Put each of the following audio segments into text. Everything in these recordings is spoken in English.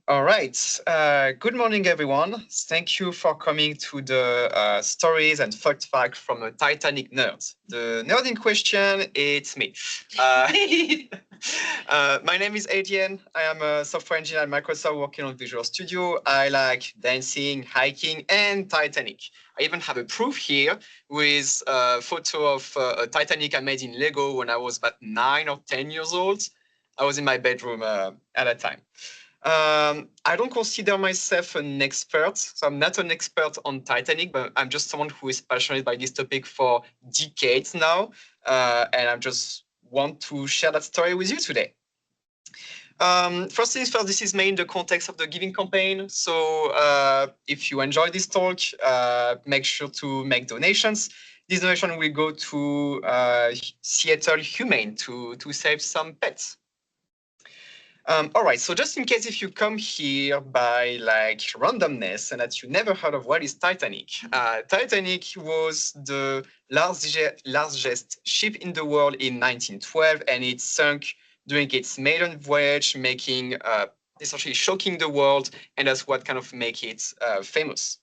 All right. Good morning, everyone. Thank you for coming to the stories and fact from a Titanic nerd. The nerd in question, it's me. My name is Adrian. I am a software engineer at Microsoft working on Visual Studio. I like dancing, hiking, and Titanic. I even have a proof here with a photo of a Titanic I made in Lego when I was about 9 or 10 years old. I was in my bedroom at that time. I don't consider myself an expert, so I'm not an expert on Titanic, but I'm just someone who is passionate by this topic for decades now, and I just want to share that story with you today. First things first, this is made in the context of the Giving campaign. So if you enjoy this talk, make sure to make donations. This donation will go to Seattle Humane to save some pets. All right, so just in case if you come here by like randomness and that you never heard of what is Titanic, Titanic was the largest ship in the world in 1912, and it sunk during its maiden voyage, making essentially shocking the world, and that's what kind of make it famous.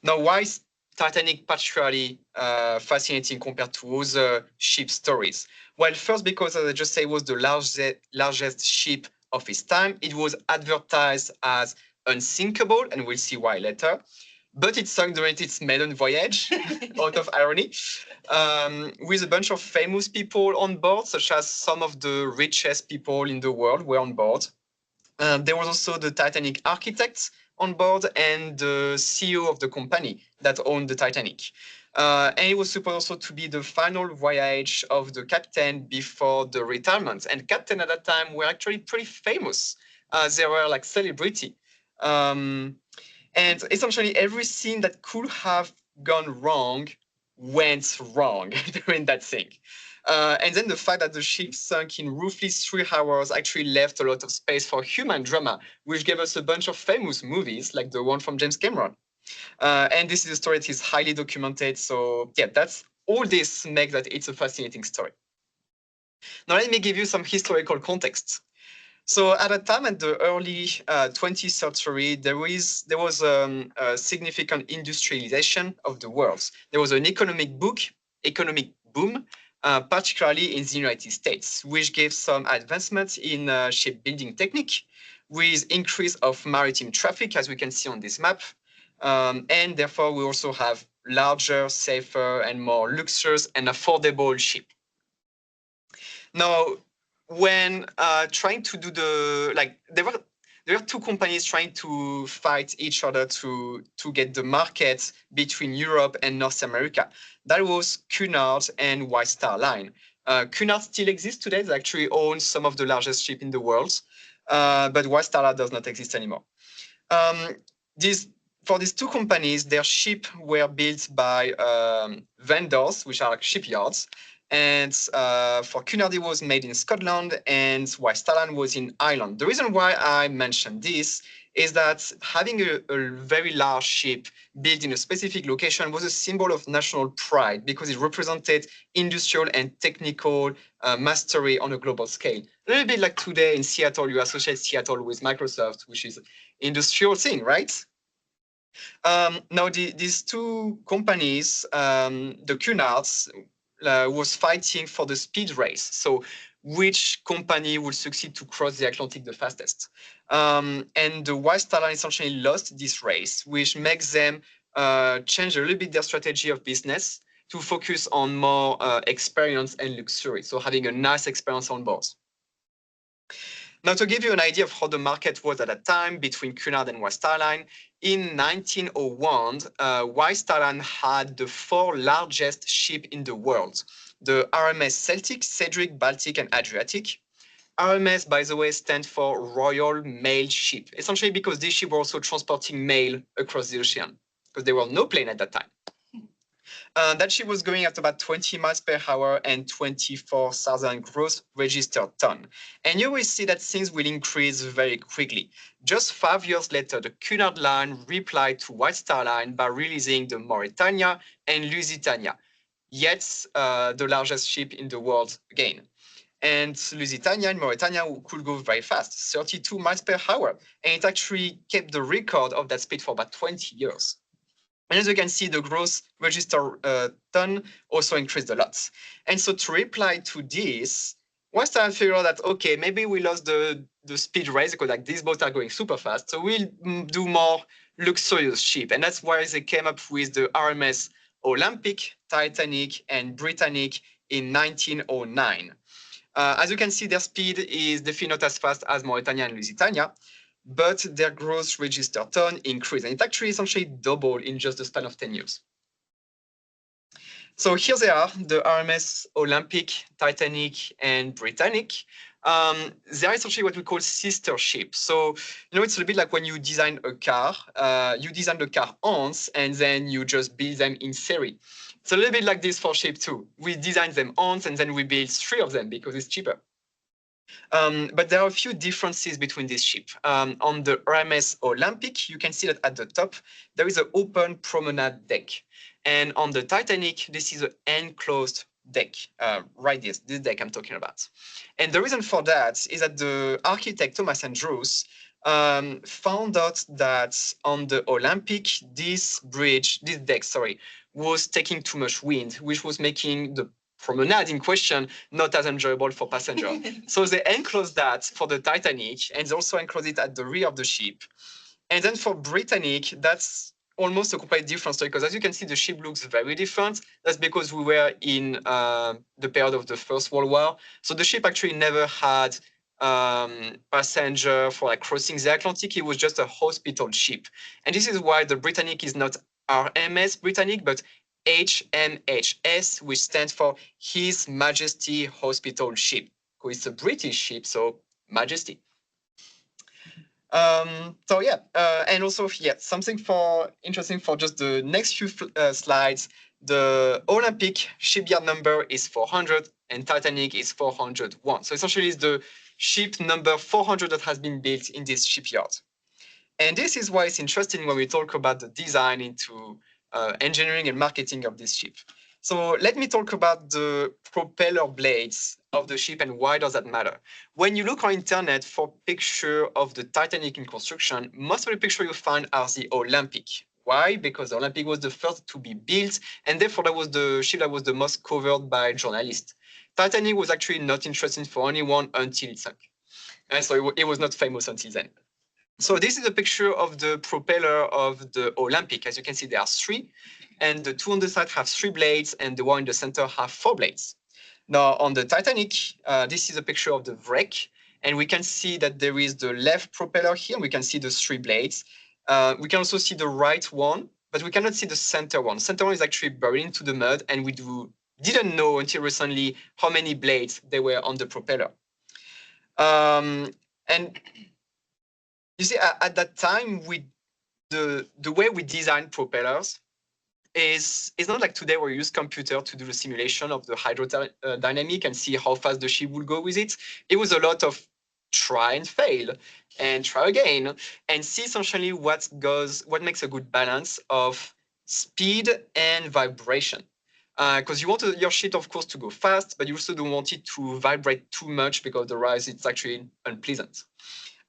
Now, why is Titanic particularly fascinating compared to other ship stories? Well, first because, as I just said, it was the largest ship of its time. It was advertised as unsinkable, and we'll see why later. But it sunk during its maiden voyage, out of irony, with a bunch of famous people on board, such as some of the richest people in the world were on board. There was also the Titanic architects on board and the CEO of the company that owned the Titanic. And it was supposed also to be the final voyage of the captain before the retirement. And captain at that time were actually pretty famous. They were like celebrity. And essentially everything that could have gone wrong went wrong during that thing. And then the fact that the ship sunk in roughly 3 hours actually left a lot of space for human drama, which gave us a bunch of famous movies like the one from James Cameron. And this is a story that is highly documented. So yeah, that's all this makes that it's a fascinating story. Now let me give you some historical context. So at a time in the early 20th century, there was a significant industrialization of the world. There was an economic boom, particularly in the United States, which gave some advancements in shipbuilding technique, with increase of maritime traffic, as we can see on this map. And therefore, we also have larger, safer, and more luxurious and affordable ship. Now, when trying to do there were two companies trying to fight each other to get the market between Europe and North America. That was Cunard and White Star Line. Cunard still exists today. They actually own some of the largest ships in the world, but White Star Line does not exist anymore. For these two companies, their ships were built by vendors, which are like shipyards. And for Cunard, it was made in Scotland, and White Star Line was in Ireland. The reason why I mentioned this is that having a very large ship built in a specific location was a symbol of national pride because it represented industrial and technical mastery on a global scale. A little bit like today in Seattle, you associate Seattle with Microsoft, which is an industrial thing, right? Now, these two companies, the Cunards, was fighting for the speed race. So which company would succeed to cross the Atlantic the fastest? And the White Star Line essentially lost this race, which makes them change a little bit their strategy of business to focus on more experience and luxury. So having a nice experience on board. Now, to give you an idea of how the market was at that time between Cunard and White Star Line, in 1901, White Star Line had the 4 largest ships in the world: the RMS Celtic, Cedric, Baltic, and Adriatic. RMS, by the way, stands for Royal Mail Ship, essentially because these ships were also transporting mail across the ocean, because there were no plane at that time. That ship was going at about 20 miles per hour and 24,000 gross registered ton. And you will see that things will increase very quickly. Just 5 years later, the Cunard Line replied to White Star Line by releasing the Mauretania and Lusitania, yet the largest ship in the world again. And Lusitania in Mauritania could go very fast, 32 miles per hour. And it actually kept the record of that speed for about 20 years. And as you can see, the gross register ton also increased a lot. And so to reply to this, once I figured out that, okay, maybe we lost the speed race because like these boats are going super fast. So we'll do more luxurious ship. And that's why they came up with the RMS Olympic, Titanic, and Britannic in 1909. As you can see, their speed is definitely not as fast as Mauritania and Lusitania, but their gross register ton increased. And it actually essentially doubled in just the span of 10 years. So here they are, the RMS Olympic, Titanic, and Britannic. They are essentially what we call sister ships. So, it's a bit like when you design a car, you design the car once, and then you just build them in series. It's a little bit like this for ship too. We design them once, and then we build 3 of them because it's cheaper. But there are a few differences between these ships. On the RMS Olympic, you can see that at the top, there is an open promenade deck. And on the Titanic, this is an enclosed deck, right this deck I'm talking about. And the reason for that is that the architect, Thomas Andrews, found out that on the Olympic, this deck, was taking too much wind, which was making the promenade in question not as enjoyable for passengers. So they enclosed that for the Titanic, and they also enclosed it at the rear of the ship. And then for Britannic, that's almost a completely different story, because as you can see, the ship looks very different. That's because we were in the period of the First World War. So the ship actually never had passenger for like crossing the Atlantic. It was just a hospital ship. And this is why the Britannic is not RMS Britannic, but HMHS, which stands for His Majesty Hospital Ship. Because it's a British ship, so Majesty. So yeah, and also something interesting for just the next few slides. The Olympic shipyard number is 400, and Titanic is 401. So essentially, it's the ship number 400 that has been built in this shipyard. And this is why it's interesting when we talk about the design into engineering and marketing of this ship. So let me talk about the propeller blades of the ship and why does that matter. When you look on internet for picture of the Titanic in construction, most of the picture you find are the Olympic. Why? Because the Olympic was the first to be built, and therefore that was the ship that was the most covered by journalists. Titanic was actually not interesting for anyone until it sank. And so it was not famous until then. So this is a picture of the propeller of the Olympic. As you can see, there are 3, and the 2 on the side have 3 blades, and the one in the center have 4 blades. Now, on the Titanic, this is a picture of the wreck, and we can see that there is the left propeller here, and we can see the 3 blades. We can also see the right one, but we cannot see the center one. The center one is actually buried into the mud, and we didn't know until recently how many blades there were on the propeller. And you see, at that time, the way we design propellers is not like today where we use computer to do the simulation of the hydrodynamic and see how fast the ship will go with it. It was a lot of try and fail and try again and see essentially what makes a good balance of speed and vibration. Because you want your ship, of course, to go fast, but you also don't want it to vibrate too much because otherwise it's actually unpleasant.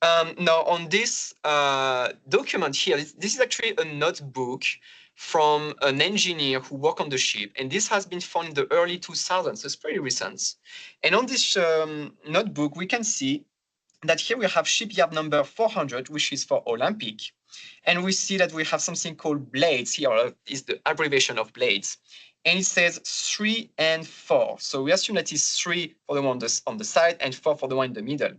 Now, on this document here, this is actually a notebook from an engineer who worked on the ship, and this has been found in the early 2000s, so it's pretty recent. And on this notebook, we can see that here we have shipyard number 400, which is for Olympic, and we see that we have something called blades. Here is the abbreviation of blades, and it says 3 and 4. So we assume that is 3 for the one on the side and 4 for the one in the middle.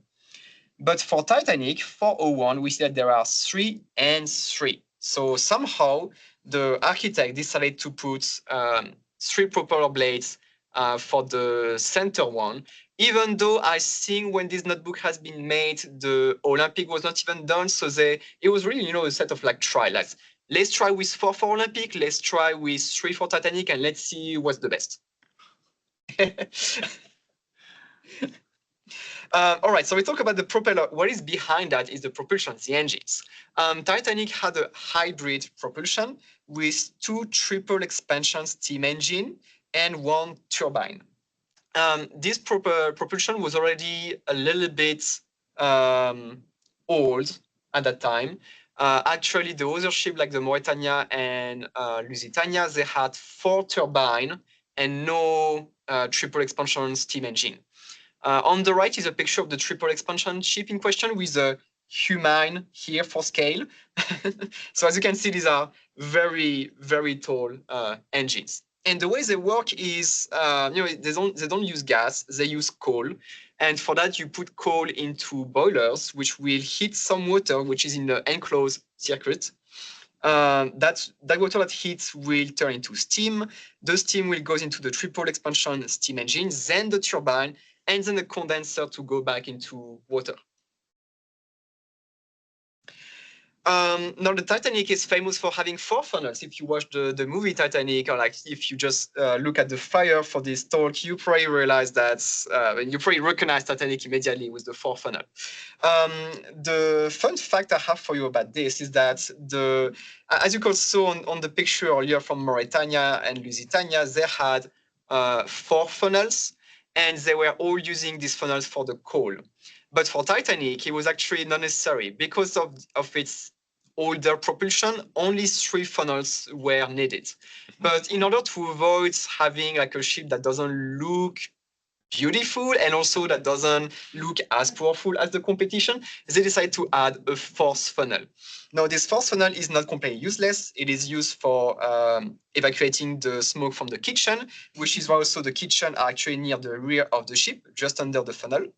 But for Titanic 401, we see that there are 3 and 3. So somehow the architect decided to put 3 propeller blades for the center one, even though I think when this notebook has been made, the Olympic was not even done. So it was really, a set of like trials. Let's try with 4 for Olympic, let's try with 3 for Titanic, and let's see what's the best. All right, so we talk about the propeller. What is behind that is the propulsion, the engines. Titanic had a hybrid propulsion with 2 triple expansion steam engine and 1 turbine. this propulsion was already a little bit old at that time. Actually, the other ship, like the Mauretania and Lusitania, they had 4 turbines and no triple expansion steam engine. On the right is a picture of the triple expansion ship in question with a human here for scale. So as you can see, these are very, very tall engines. And the way they work is, they don't use gas, they use coal. And for that, you put coal into boilers, which will heat some water, which is in the enclosed circuit. That water that heats will turn into steam. The steam will go into the triple expansion steam engine, then the turbine, and then the condenser to go back into water. Now, the Titanic is famous for having 4 funnels. If you watch the movie Titanic, or like if you just look at the fire for this talk, you probably realize that, you probably recognize Titanic immediately with the 4 funnel. The fun fact I have for you about this is that as you could saw on the picture earlier from Mauretania and Lusitania, they had 4 funnels, and they were all using these funnels for the coal. But for Titanic, it was actually not necessary. Because of its older propulsion, only 3 funnels were needed. But in order to avoid having like a ship that doesn't look beautiful and also that doesn't look as powerful as the competition, they decided to add a 4th funnel. Now, this 4th funnel is not completely useless. It is used for evacuating the smoke from the kitchen, which is why also the kitchen are actually near the rear of the ship, just under the funnel.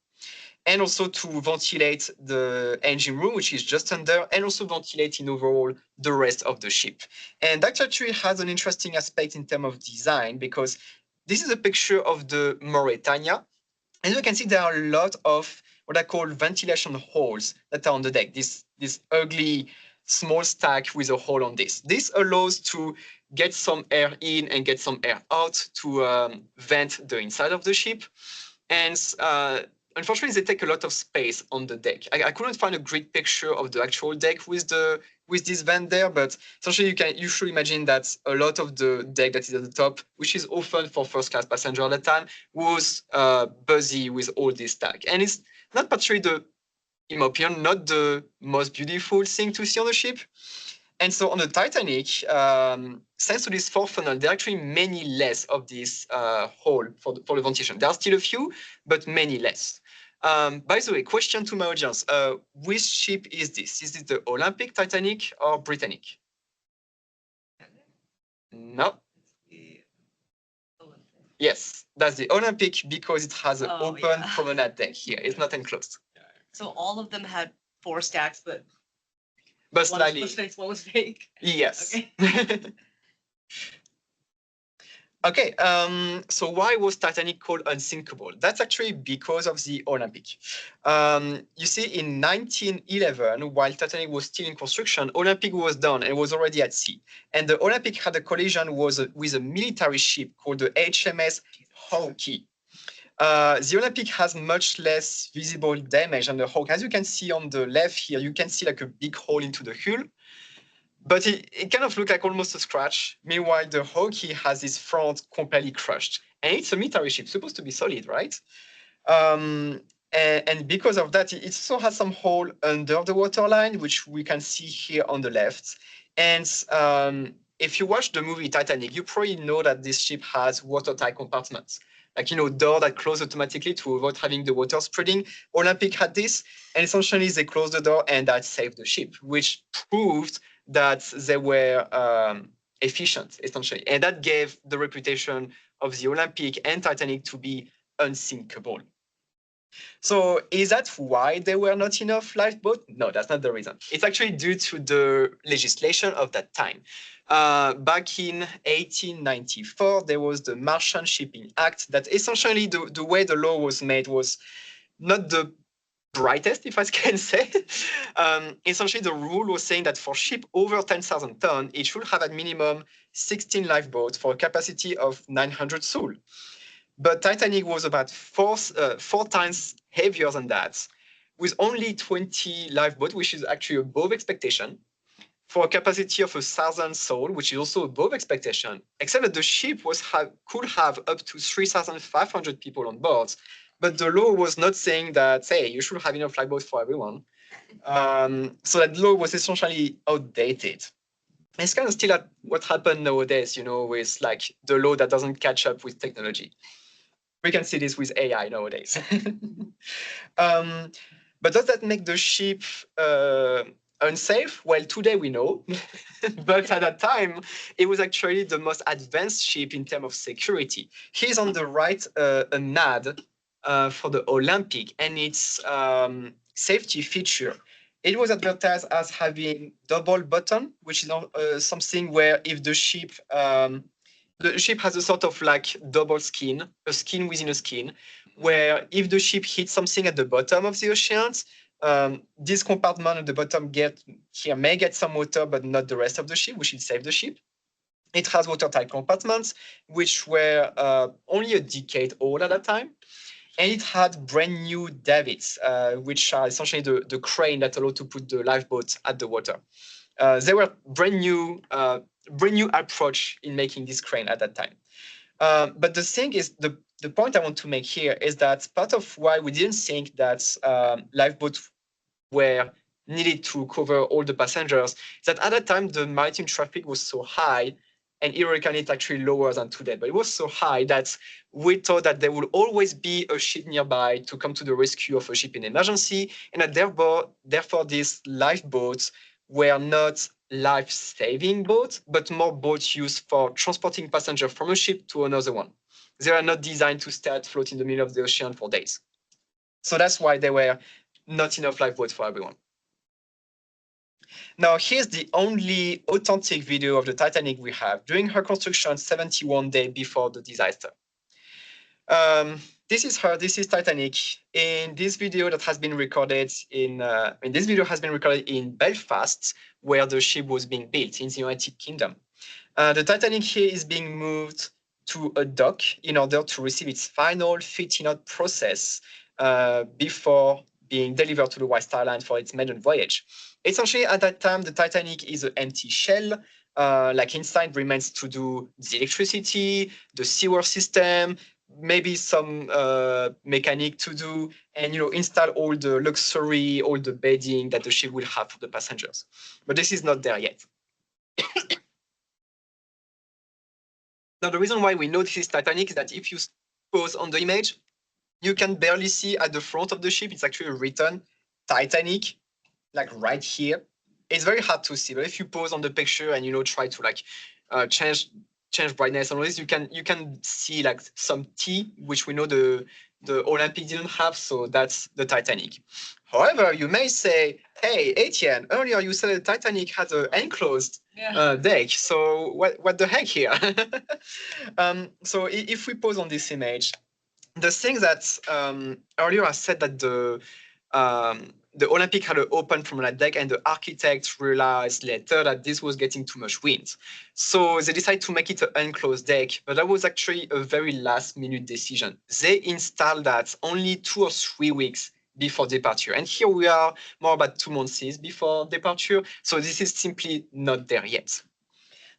And also to ventilate the engine room, which is just under, and also ventilate in overall the rest of the ship. And that actually has an interesting aspect in terms of design, because this is a picture of the Mauretania. And you can see there are a lot of what I call ventilation holes that are on the deck, this ugly small stack with a hole on this. This allows to get some air in and get some air out to vent the inside of the ship. And unfortunately, they take a lot of space on the deck. I couldn't find a great picture of the actual deck with this vent there, but essentially you should imagine that a lot of the deck that is at the top, which is often for first class passenger at the time, was busy with all this stack. And it's not particularly in my opinion, not the most beautiful thing to see on the ship. And so on the Titanic, thanks to this 4 funnel, there are actually many less of this hole for the ventilation. There are still a few, but many less. By the way, question to my audience, which ship is this? Is it the Olympic, Titanic, or Britannic? No. Yes, that's the Olympic because it has an open promenade deck here. It's not enclosed. So all of them had 4 stacks, but slightly. One was fake. Yes. Okay. Okay, so why was Titanic called unsinkable? That's actually because of the Olympic. You see, in 1911, while Titanic was still in construction, Olympic was done and was already at sea. And the Olympic had a collision with a military ship called the HMS Hawke. The Olympic has much less visible damage than the Hawke. As you can see on the left here, you can see like a big hole into the hull. But it kind of looked like almost a scratch. Meanwhile, the Hawke has its front completely crushed. And it's a military ship, supposed to be solid, right? And because of that, it also has some hole under the waterline, which we can see here on the left. And if you watch the movie Titanic, you probably know that this ship has watertight compartments. Like, door that close automatically to avoid having the water spreading. Olympic had this, and essentially they closed the door and that saved the ship, which proved that they were efficient, essentially. And that gave the reputation of the Olympic and Titanic to be unsinkable. So is that why there were not enough lifeboats? No, that's not the reason. It's actually due to the legislation of that time. Back in 1894, there was the Marchant Shipping Act that essentially the way the law was made was not the brightest, if I can say. Essentially, the rule was saying that for ship over 10,000 tons, it should have at minimum 16 lifeboats for a capacity of 900 souls. But Titanic was about 4 times heavier than that, with only 20 lifeboats, which is actually above expectation. for a capacity of 1,000 souls, which is also above expectation, except that the ship could have up to 3,500 people on board. But the law was not saying that, hey, you should have enough lifeboats for everyone. So that law was essentially outdated. It's kind of still at what happened nowadays, with like the law that doesn't catch up with technology. We can see this with AI nowadays. But does that make the ship unsafe? Well, today we know, but at that time, it was actually the most advanced ship in terms of security. Here's on the right an ad for the Olympic and its safety feature. It was advertised as having double button, which is something where if the ship has a sort of like double skin, a skin within a skin, where if the ship hits something at the bottom of the oceans, this compartment at the bottom may get some water, but not the rest of the ship, which should save the ship. It has watertight compartments, which were only a decade old at that time. And it had brand new davits, which are essentially the crane that allowed to put the lifeboat at the water. They were brand new approach in making this crane at that time. But the thing is, the point I want to make here is that part of why we didn't think that lifeboats were needed to cover all the passengers is that at that time the maritime traffic was so high, and ironically it's actually lower than today, but it was so high that we thought that there will always be a ship nearby to come to the rescue of a ship in emergency, and that therefore these lifeboats were not life-saving boats, but more boats used for transporting passengers from a ship to another one. They are not designed to stay afloat in the middle of the ocean for days. So that's why there were not enough lifeboats for everyone. Now, here's the only authentic video of the Titanic we have during her construction 71 days before the disaster. This is her. This is Titanic. In this video that has been recorded in Belfast, where the ship was being built in the United Kingdom. The Titanic here is being moved to a dock in order to receive its final fitting out process before being delivered to the White Star Line for its maiden voyage. Essentially, at that time, the Titanic is an empty shell. Like inside remains to do the electricity, the sewer system, maybe some mechanic to do, and install all the luxury, all the bedding that the ship will have for the passengers. But this is not there yet. Now, the reason why we know this is Titanic is that if you pause on the image, you can barely see at the front of the ship, it's actually written Titanic, like right here. It's very hard to see, but if you pause on the picture and try to like change brightness and all this, you can see like some T, which we know the Olympic didn't have, so that's the Titanic. However, you may say, hey, Etienne, earlier you said the Titanic has an enclosed deck, so what the heck here? So if we pause on this image, the thing that earlier I said that the Olympic had an open promenade deck, and the architects realized later that this was getting too much wind. So they decided to make it an enclosed deck, but that was actually a very last-minute decision. They installed that only 2 or 3 weeks before departure. And here we are more about 2 months before departure, so this is simply not there yet.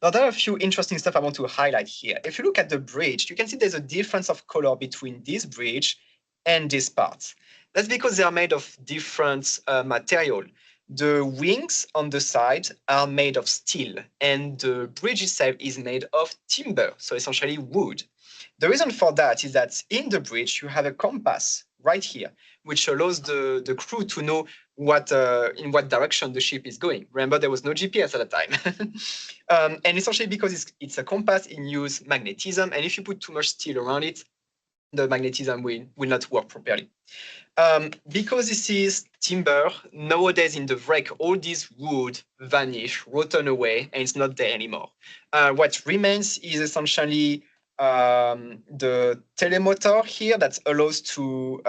Now, there are a few interesting stuff I want to highlight here. If you look at the bridge, you can see there's a difference of color between this bridge and this part. That's because they are made of different material. The wings on the side are made of steel, and the bridge itself is made of timber, so essentially wood. The reason for that is that in the bridge, you have a compass right here, which allows the crew to know in what direction the ship is going. Remember, there was no GPS at the time. And essentially because it's a compass, it uses magnetism, and if you put too much steel around it, the magnetism will not work properly. Because this is timber, nowadays in the wreck, all this wood vanish, rotten away, and it's not there anymore. What remains is essentially the telemotor here that allows to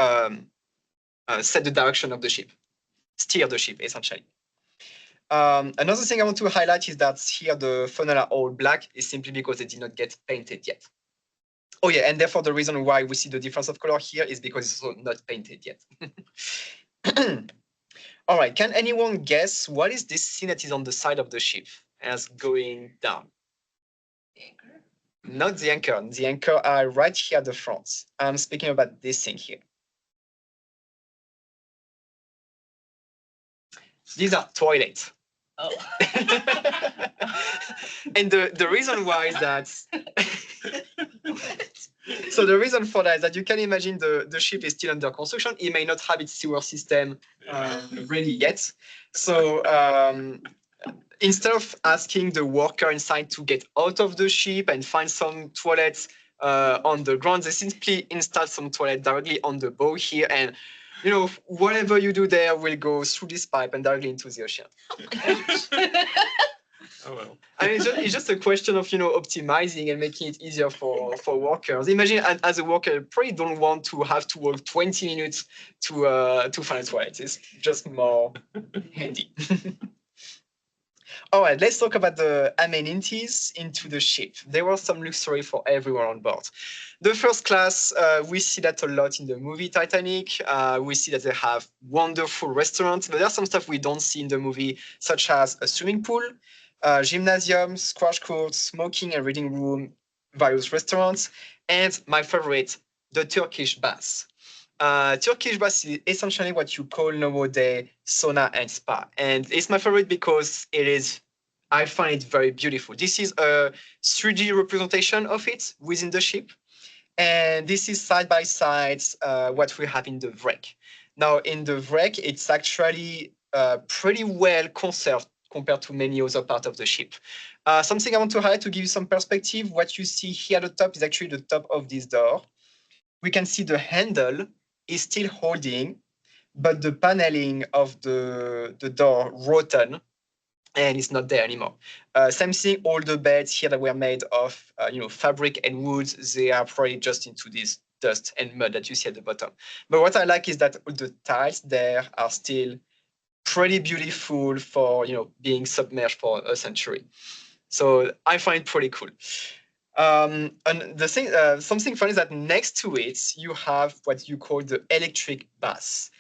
set the direction of the ship, steer the ship, essentially. Another thing I want to highlight is that here the funnel are all black is simply because they did not get painted yet. Oh yeah, and therefore the reason why we see the difference of color here is because it's also not painted yet. All right, can anyone guess what is this scene that is on the side of the ship as going down? Anchor. Not the anchor. The anchor are right here at the front. I'm speaking about this thing here. These are toilets. Oh. And the reason why is that so the reason for that is that you can imagine the ship is still under construction. It may not have its sewer system ready yet. So instead of asking the worker inside to get out of the ship and find some toilets on the ground, they simply install some toilet directly on the bow here, and you know, whatever you do there will go through this pipe and directly into the ocean. Oh well. I mean, it's just a question of, you know, optimizing and making it easier for workers. Imagine as a worker, you probably don't want to have to work 20 minutes to find a toilet. It's just more handy. All right, let's talk about the amenities into the ship. There was some luxury for everyone on board. The first class, we see that a lot in the movie Titanic. We see that they have wonderful restaurants, but there's some stuff we don't see in the movie, such as a swimming pool, gymnasium, squash courts, smoking and reading room, various restaurants, and my favorite, the Turkish bath. Turkish bath is essentially what you call nowadays sauna and spa, and it's my favorite because I find it very beautiful. This is a 3D representation of it within the ship, and this is side by side what we have in the wreck. Now, in the wreck, it's actually pretty well conserved compared to many other parts of the ship. Something I want to highlight to give you some perspective, what you see here at the top is actually the top of this door. We can see the handle is still holding, but the paneling of the door rotten and it's not there anymore. Same thing, all the beds here that were made of fabric and wood, they are probably just into this dust and mud that you see at the bottom. But what I like is that all the tiles there are still pretty beautiful for being submerged for a century. So I find it pretty cool. And the thing, something funny is that next to it you have what you call the electric bath.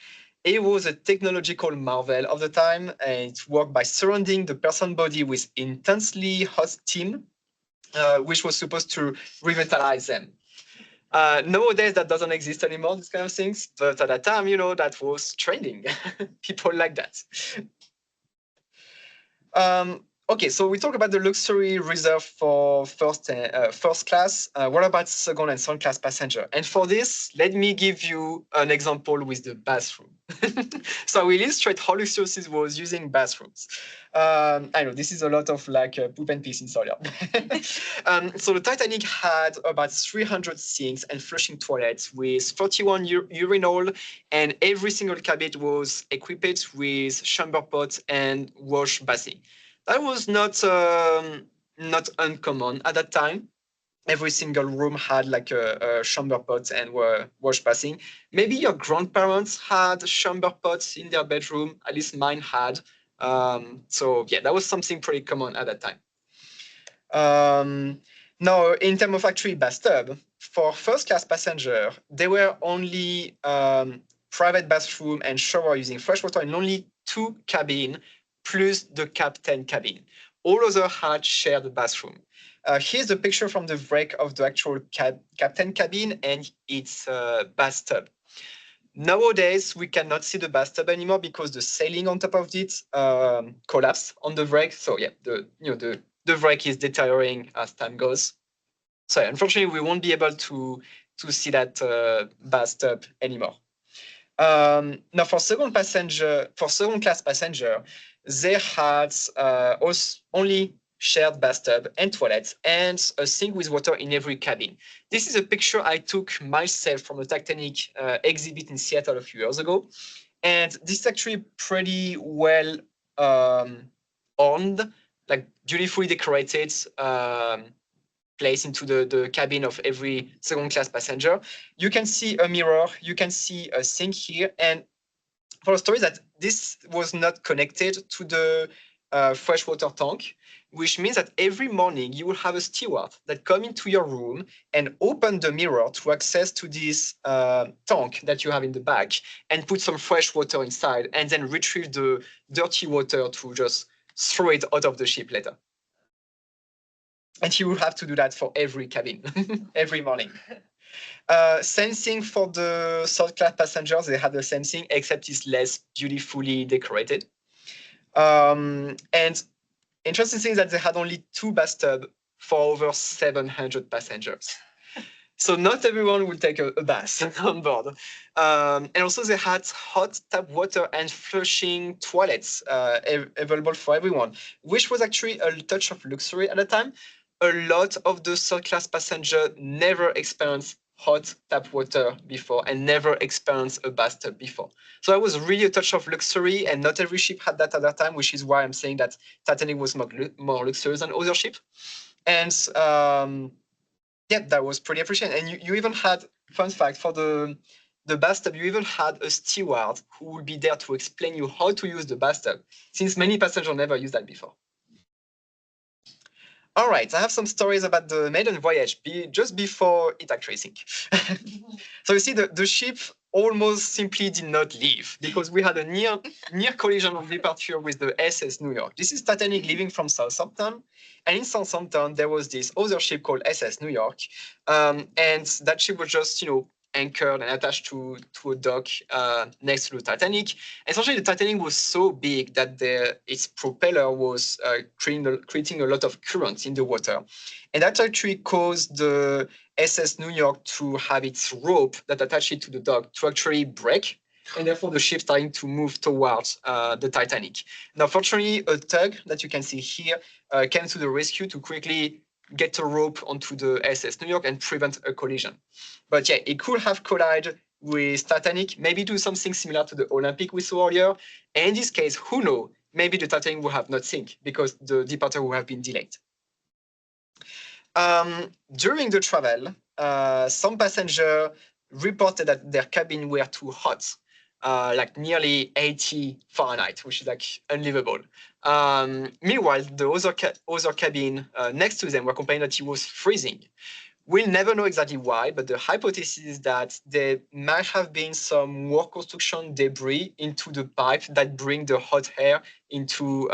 It was a technological marvel of the time, and it worked by surrounding the person's body with intensely hot steam, which was supposed to revitalize them. Nowadays, that doesn't exist anymore, these kind of things, but at that time, that was trending. People like that. Okay, so we talk about the luxury reserved for first class. What about second and third class passenger? And for this, let me give you an example with the bathroom. So I will illustrate how luxurious it was using bathrooms. I know this is a lot of poop and piss inside. So the Titanic had about 300 sinks and flushing toilets with 31 urinal, and every single cabin was equipped with chamber pots and wash basin. That was not uncommon at that time. Every single room had a chamber pot and were wash basin. Maybe your grandparents had chamber pots in their bedroom. At least mine had. So yeah, that was something pretty common at that time. Now, in terms of actually bathtub, for first class passenger, there were only private bathroom and shower using fresh water in only 2 cabins plus the captain cabin. All other had shared bathroom. Here's a picture from the wreck of the actual captain cabin and its bathtub. Nowadays, we cannot see the bathtub anymore because the ceiling on top of it collapsed on the wreck. So yeah, the wreck is deteriorating as time goes. So unfortunately, we won't be able to see that bathtub anymore. Now, for second class passenger, they had only shared bathtub and toilets and a sink with water in every cabin. This is a picture I took myself from the Titanic exhibit in Seattle a few years ago. And this is actually pretty well owned, beautifully decorated, place into the cabin of every second class passenger. You can see a mirror, you can see a sink here, and for the story that this was not connected to the freshwater tank, which means that every morning you will have a steward that come into your room and open the mirror to access to this tank that you have in the back and put some fresh water inside and then retrieve the dirty water to just throw it out of the ship later. And he will have to do that for every cabin, every morning. Same thing for the third-class passengers. They had the same thing, except it's less beautifully decorated. And interesting thing is that they had only 2 bathtubs for over 700 passengers. So not everyone will take a bath on board. And also they had hot tap water and flushing toilets available for everyone, which was actually a touch of luxury at the time. A lot of the third-class passengers never experienced hot tap water before and never experienced a bathtub before. So that was really a touch of luxury, and not every ship had that at that time, which is why I'm saying that Titanic was more luxurious than other ships. And yeah, that was pretty appreciated. And you even had, fun fact, for the bathtub, you even had a steward who would be there to explain you how to use the bathtub, since many passengers never used that before. All right, I have some stories about the maiden voyage just before it actually sank. So you see, the ship almost simply did not leave because we had a near collision on departure with the SS New York. This is Titanic leaving from Southampton, and in Southampton there was this other ship called SS New York, and that ship was just anchored and attached to a dock next to the Titanic. Essentially, the Titanic was so big that its propeller was creating a lot of currents in the water. And that actually caused the SS New York to have its rope that attached it to the dock to actually break. And therefore, the ship starting to move towards the Titanic. Now, fortunately, a tug that you can see here came to the rescue to quickly get a rope onto the SS New York and prevent a collision. But yeah, it could have collided with Titanic, maybe do something similar to the Olympic we saw earlier. And in this case, who knows, maybe the Titanic would have not sunk because the departure would have been delayed. During the travel, some passengers reported that their cabin were too hot, like nearly 80 Fahrenheit, which is like unlivable. Meanwhile, the other cabin next to them were complaining that it was freezing. We'll never know exactly why, but the hypothesis is that there might have been some work construction debris into the pipe that bring the hot air into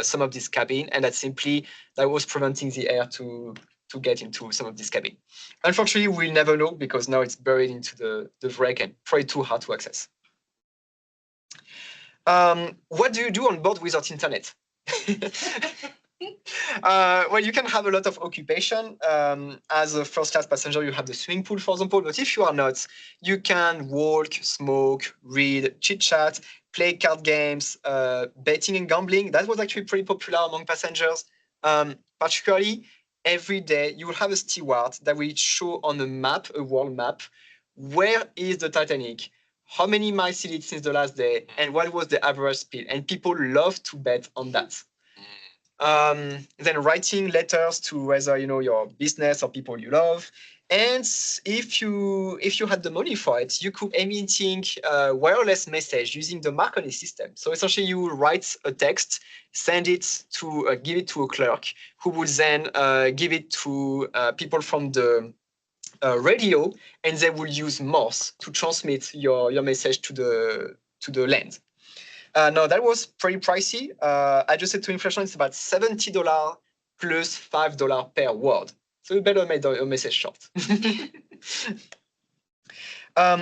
some of this cabin, and that was preventing the air to get into some of this cabin. Unfortunately, we'll never know because now it's buried into the wreck and probably too hard to access. What do you do on board without internet? Well, you can have a lot of occupation. As a first-class passenger, you have the swimming pool, for example. But if you are not, you can walk, smoke, read, chit-chat, play card games, betting and gambling. That was actually pretty popular among passengers. Particularly, every day you will have a steward that will show on a map, a world map, where is the Titanic, how many miles it is since the last day, and what was the average speed. And people love to bet on that. Then writing letters to either your business or people you love. And if you had the money for it, you could emitting wireless message using the Marconi system. So essentially, you will write a text, send it to give it to a clerk, who will then give it to people from the radio, and they will use Morse to transmit your message to the land. No, that was pretty pricey. Adjusted to inflation, it's about $70 plus $5 per word. So you better make your message short.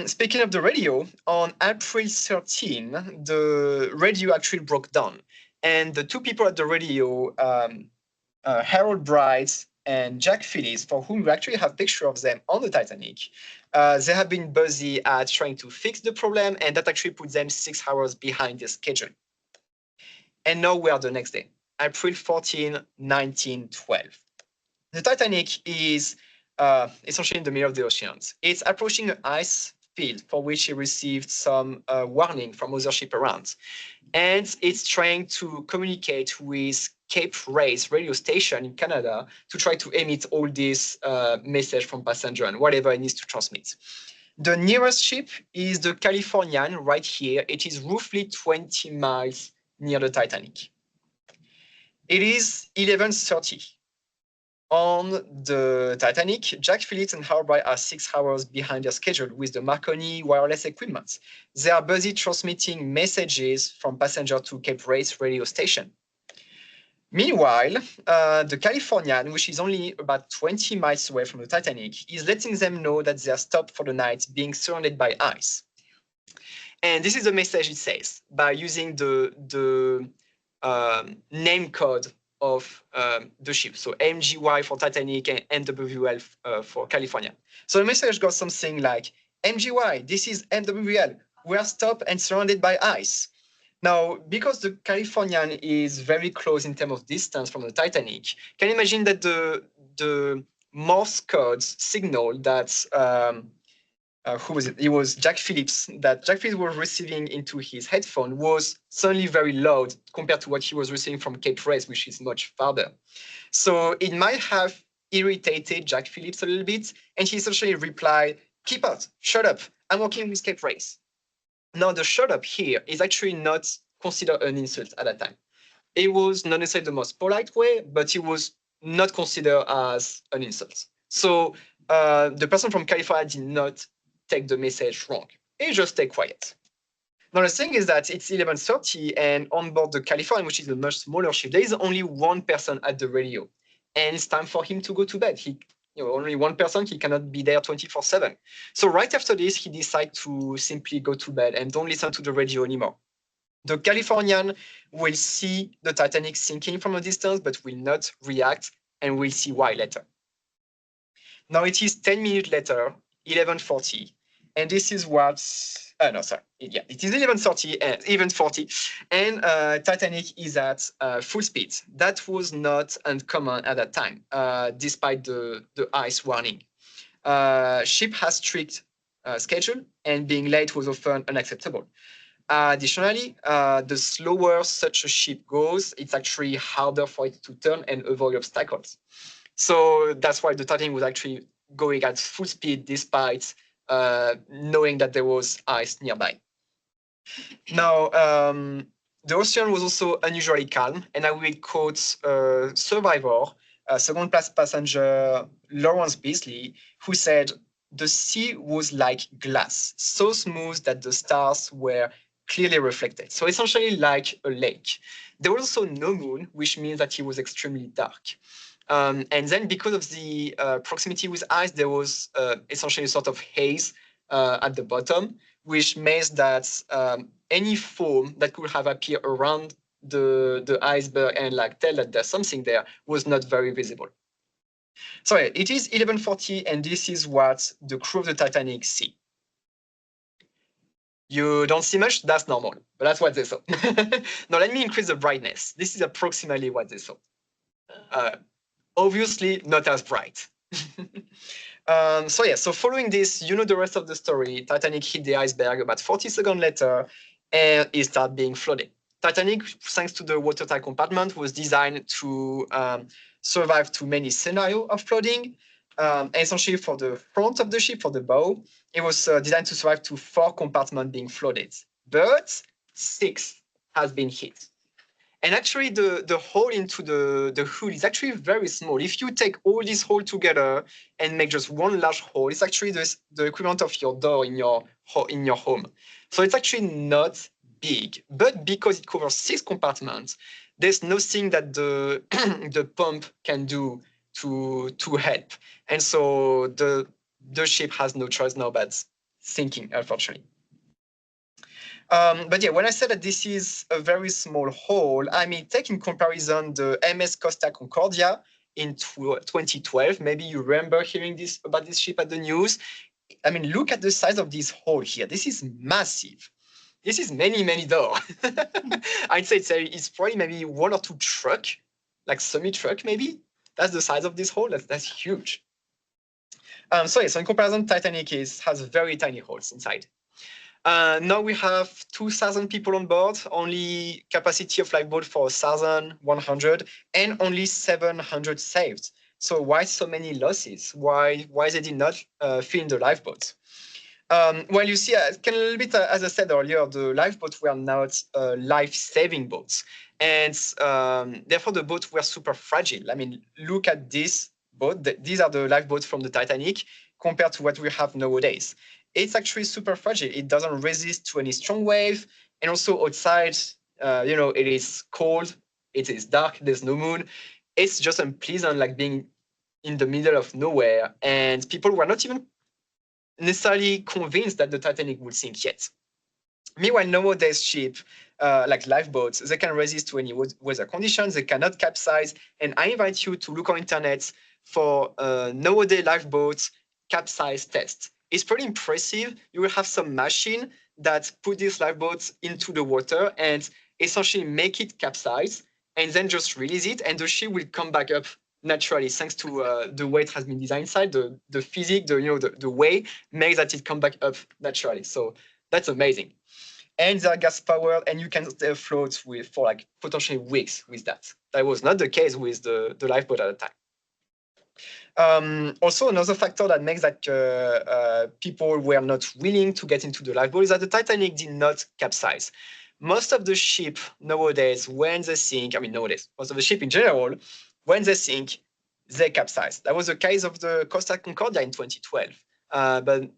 Speaking of the radio, on April 13, the radio actually broke down. And the 2 people at the radio, Harold Bright and Jack Phillips, for whom we actually have picture of them on the Titanic, they have been busy at trying to fix the problem, and that actually put them 6 hours behind the schedule. And now we are the next day, April 14, 1912. The Titanic is essentially in the middle of the oceans. It's approaching an ice field for which it received some warning from other ships around. And it's trying to communicate with Cape Race radio station in Canada to try to emit all this message from passenger and whatever it needs to transmit. The nearest ship is the Californian right here. It is roughly 20 miles near the Titanic. It is 11:30. On the Titanic, Jack Phillips and Howard Bright are 6 hours behind their schedule with the Marconi wireless equipment. They are busy transmitting messages from passenger to Cape Race radio station. Meanwhile, the Californian, which is only about 20 miles away from the Titanic, is letting them know that they are stopped for the night, being surrounded by ice. And this is the message it says by using the name code of the ship. So MGY for Titanic and MWL for California. So the message goes something like, MGY, this is MWL. We are stopped and surrounded by ice. Now, because the Californian is very close in terms of distance from the Titanic, can you imagine that the Morse code signal that who was it? It was Jack Phillips, that Jack Phillips was receiving into his headphone was suddenly very loud compared to what he was receiving from Cape Race, which is much farther. So it might have irritated Jack Phillips a little bit, and he essentially replied, "Keep out, shut up, I'm working with Cape Race." Now, the shut up here is actually not considered an insult at that time. It was not necessarily the most polite way, but it was not considered as an insult. So the person from California did not take the message wrong. He just stay quiet. Now, the thing is that it's 11:30, and on board the California, which is a much smaller ship, there is only one person at the radio, and it's time for him to go to bed. Only one person, he cannot be there 24/7. So right after this, he decides to simply go to bed and don't listen to the radio anymore. The Californian will see the Titanic sinking from a distance, but will not react, and we'll see why later. Now it is 10 minutes later, 11:40, and this is what's, no, sorry, yeah, it is 11:30 and 11:40, and Titanic is at full speed. That was not uncommon at that time, despite the ice warning. Ship has strict schedule, and being late was often unacceptable. Additionally, the slower such a ship goes, it's actually harder for it to turn and avoid obstacles. So that's why the Titanic was actually going at full speed despite knowing that there was ice nearby. Now, the ocean was also unusually calm, and I will quote survivor, second-class passenger Lawrence Beasley, who said, "The sea was like glass, so smooth that the stars were clearly reflected." So essentially like a lake. There was also no moon, which means that it was extremely dark. And then because of the proximity with ice, there was essentially a sort of haze at the bottom, which means that any foam that could have appeared around the iceberg and like tell that there's something there was not very visible. So yeah, it is 11:40, and this is what the crew of the Titanic see. You don't see much, that's normal, but that's what they saw. Now let me increase the brightness. This is approximately what they saw. Obviously not as bright. So following this, you know the rest of the story. Titanic hit the iceberg about 40 seconds later, and it started being flooded. Titanic, thanks to the watertight compartment, was designed to survive to many scenarios of flooding. Essentially, for the front of the ship, for the bow, it was designed to survive to 4 compartments being flooded, but 6 has been hit. And actually, the hole into the hood is actually very small. If you take all these holes together and make just one large hole, it's actually the equivalent of your door in your home. So it's actually not big, but because it covers 6 compartments, there's nothing that the the pump can do to help. And so the ship has no choice now but sinking, unfortunately. But yeah, when I said that this is a very small hole, I mean, take in comparison the MS Costa Concordia in 2012. Maybe you remember hearing about this ship at the news. I mean, look at the size of this hole here. This is massive. This is many, many doors. I'd say it's probably maybe 1 or 2 truck, like semi-truck maybe. That's the size of this hole. That's huge. So in comparison, Titanic has very tiny holes inside. Now we have 2,000 people on board, only capacity of lifeboat for 1,100, and only 700 saved. So why so many losses? Why they did not fill in the lifeboats? Well, you see, a little bit, as I said earlier, the lifeboats were not life-saving boats, and therefore the boats were super fragile. I mean, look at this boat. These are the lifeboats from the Titanic compared to what we have nowadays. It's actually super fragile. It doesn't resist to any strong wave, and also outside, it is cold, it is dark, there's no moon. It's just unpleasant, like being in the middle of nowhere, and people were not even necessarily convinced that the Titanic would sink yet. Meanwhile, nowadays ships, like lifeboats, they can resist to any weather conditions, they cannot capsize. And I invite you to look on internet for nowadays lifeboats capsize test. It's pretty impressive. You will have some machine that put these lifeboats into the water and essentially make it capsize and then just release it, and the ship will come back up naturally thanks to the way it has been designed inside. The physics, the way makes that it come back up naturally. So that's amazing. And they're gas powered, and you can float for like potentially weeks with that. That was not the case with the lifeboat at the time. Also, another factor that makes that people were not willing to get into the lifeboat is that the Titanic did not capsize. Most of the ship nowadays, when they sink, most of the ship in general, when they sink, they capsize. That was the case of the Costa Concordia in 2012. But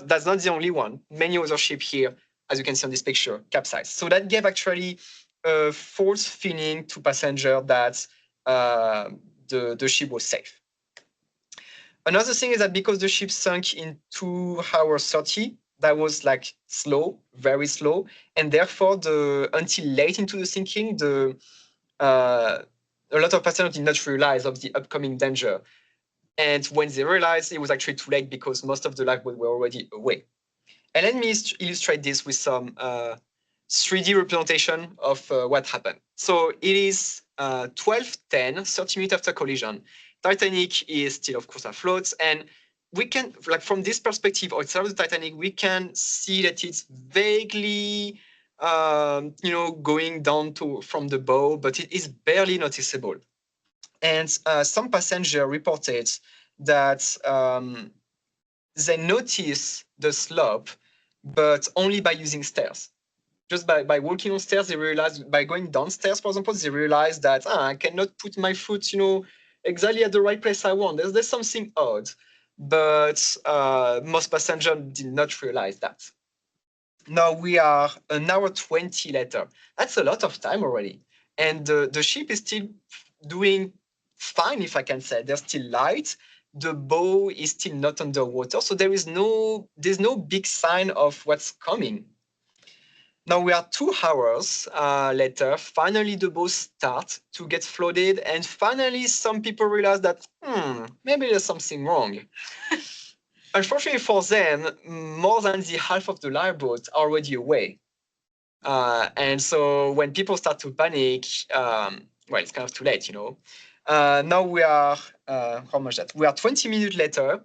that's not the only one. Many other ships here, as you can see on this picture, capsized. So that gave actually a false feeling to passengers that the ship was safe. Another thing is that because the ship sunk in 2 hours 30, that was like slow, very slow, and therefore until late into the sinking, a lot of passengers did not realize of the upcoming danger. And when they realized, it was actually too late because most of the lifeboats were already away. And let me illustrate this with some 3D representation of what happened. So it is 12:10, 30 minutes after collision. Titanic is still, of course, afloat, and we can, like from this perspective outside of the Titanic, we can see that it's vaguely, going down from the bow, but it is barely noticeable. And some passenger reported that they notice the slope, but only by using stairs. Just by walking on stairs, they realize, by going downstairs, for example, they realize that I cannot put my foot, exactly at the right place I want. There's something odd. But most passengers did not realize that. Now we are an hour 20 later. That's a lot of time already. And the ship is still doing fine, if I can say. There's still light. The bow is still not underwater. So there's no big sign of what's coming. Now we are 2 hours later. Finally, the boat starts to get flooded. And finally, some people realize that, maybe there's something wrong. Unfortunately for them, more than the half of the lifeboats are already away. And so when people start to panic, well, it's kind of too late, now we are, how much that? We are 20 minutes later,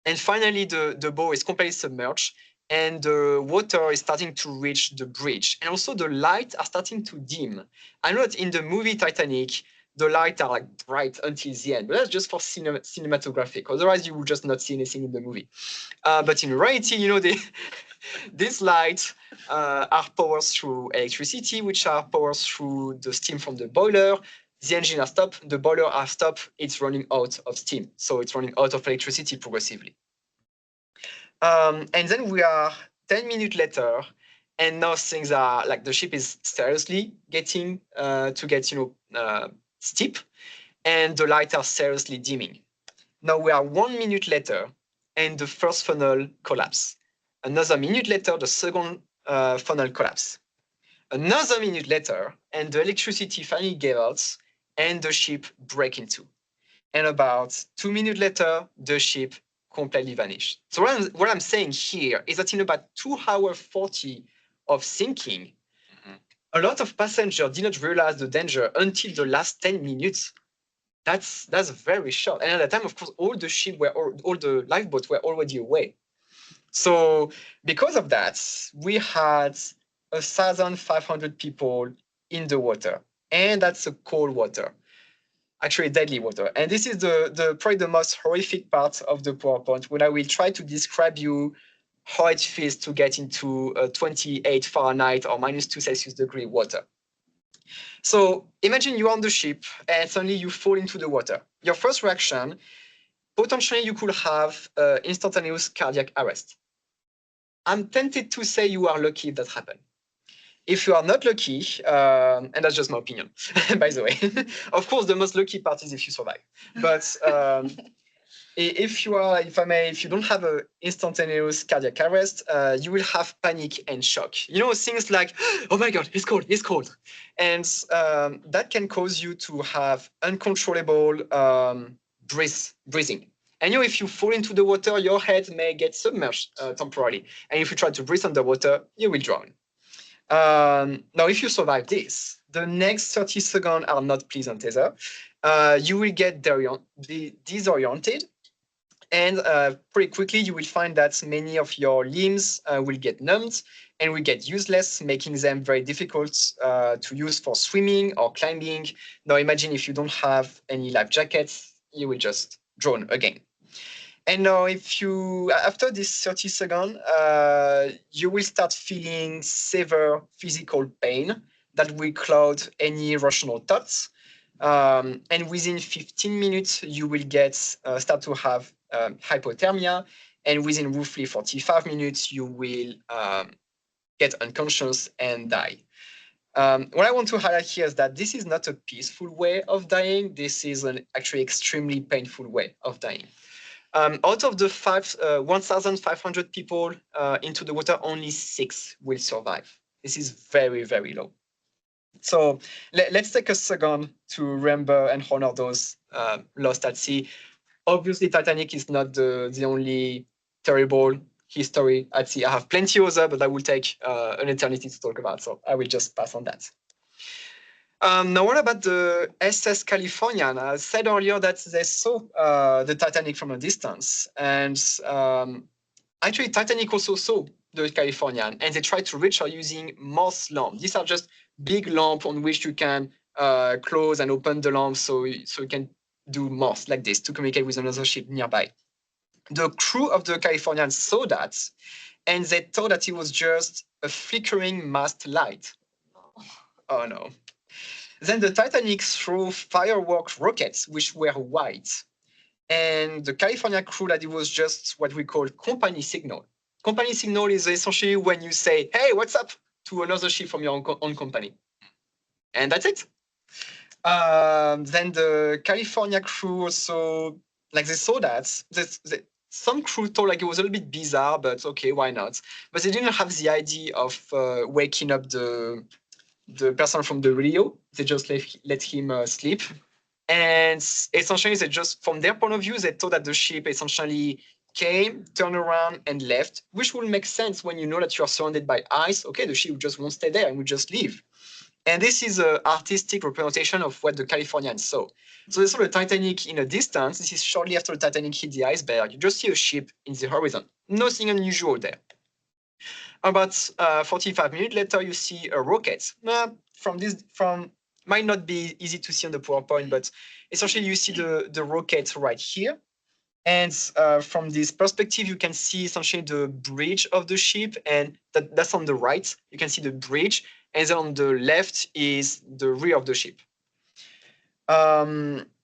and finally the boat is completely submerged, and the water is starting to reach the bridge. And also the lights are starting to dim. I know that in the movie Titanic, the lights are like bright until the end, but that's just for cinematographic. Otherwise, you will just not see anything in the movie. But in reality, these lights are powered through electricity, which are powered through the steam from the boiler. The engine are stopped, the boiler are stopped, it's running out of steam. So it's running out of electricity progressively. And then we are 10 minutes later, and now things are like the ship is seriously getting to get steep, and the lights are seriously dimming. Now we are 1 minute later, and the first funnel collapses. Another minute later, the second funnel collapses. Another minute later, and the electricity finally gave out, and the ship breaks in two. And about 2 minutes later, the ship completely vanished. So what I'm saying here is that in about 2 hours 40 of sinking, a lot of passengers did not realize the danger until the last 10 minutes. That's very short. And at the time, of course, all the lifeboats were already away. So because of that, we had 1,500 people in the water, and that's a cold water, actually deadly water. And this is probably the most horrific part of the PowerPoint, when I will try to describe you how it feels to get into 28 Fahrenheit or -2 Celsius water. So imagine you're on the ship and suddenly you fall into the water. Your first reaction, potentially you could have instantaneous cardiac arrest. I'm tempted to say you are lucky if that happened. If you are not lucky, and that's just my opinion, by the way, of course, the most lucky part is if you survive. But if you don't have an instantaneous cardiac arrest, you will have panic and shock. You know, things like, oh my God, it's cold. And that can cause you to have uncontrollable breathing. And you know, if you fall into the water, your head may get submerged temporarily. And if you try to breathe underwater, you will drown. Now, if you survive this, the next 30 seconds are not pleasant either. You will get disoriented, and pretty quickly you will find that many of your limbs will get numbed and will get useless, making them very difficult to use for swimming or climbing. Now, imagine if you don't have any life jackets, you will just drown again. And now, after this 30 seconds, you will start feeling severe physical pain that will cloud any rational thoughts. And within 15 minutes, you will start to have hypothermia. And within roughly 45 minutes, you will get unconscious and die. What I want to highlight here is that this is not a peaceful way of dying. This is an actually extremely painful way of dying. Out of the 1,500 people into the water, only 6 will survive. This is very, very low. So let's take a second to remember and honor those lost at sea. Obviously, Titanic is not the only terrible history at sea. I have plenty other, but that will take an eternity to talk about, so I will just pass on that. Now, what about the SS Californian? I said earlier that they saw the Titanic from a distance, and actually, Titanic also saw the Californian, and they tried to reach her using Morse lamp. These are just big lamps on which you can close and open the lamp, so you can do Morse like this to communicate with another ship nearby. The crew of the Californian saw that, and they thought that it was just a flickering mast light. Oh no. Then the Titanic threw fireworks rockets, which were white. And the California crew that it was just what we call company signal. Company signal is essentially when you say, hey, what's up, to another ship from your own company. And that's it. Then the California crew also, like they saw that. Some crew thought like it was a little bit bizarre, but okay, why not? But they didn't have the idea of waking up the person from the radio. They just let him sleep. And essentially, they just, from their point of view, they thought that the ship essentially came, turned around, and left, which will make sense when you know that you are surrounded by ice. Okay, the ship just won't stay there and will just leave. And this is an artistic representation of what the Californians saw. So they saw the Titanic in a distance. This is shortly after the Titanic hit the iceberg. You just see a ship in the horizon. Nothing unusual there. About 45 minutes later, you see a rocket. Might not be easy to see on the PowerPoint, but essentially you see the rocket right here. And from this perspective, you can see essentially the bridge of the ship, and that's on the right. You can see the bridge, and then on the left is the rear of the ship.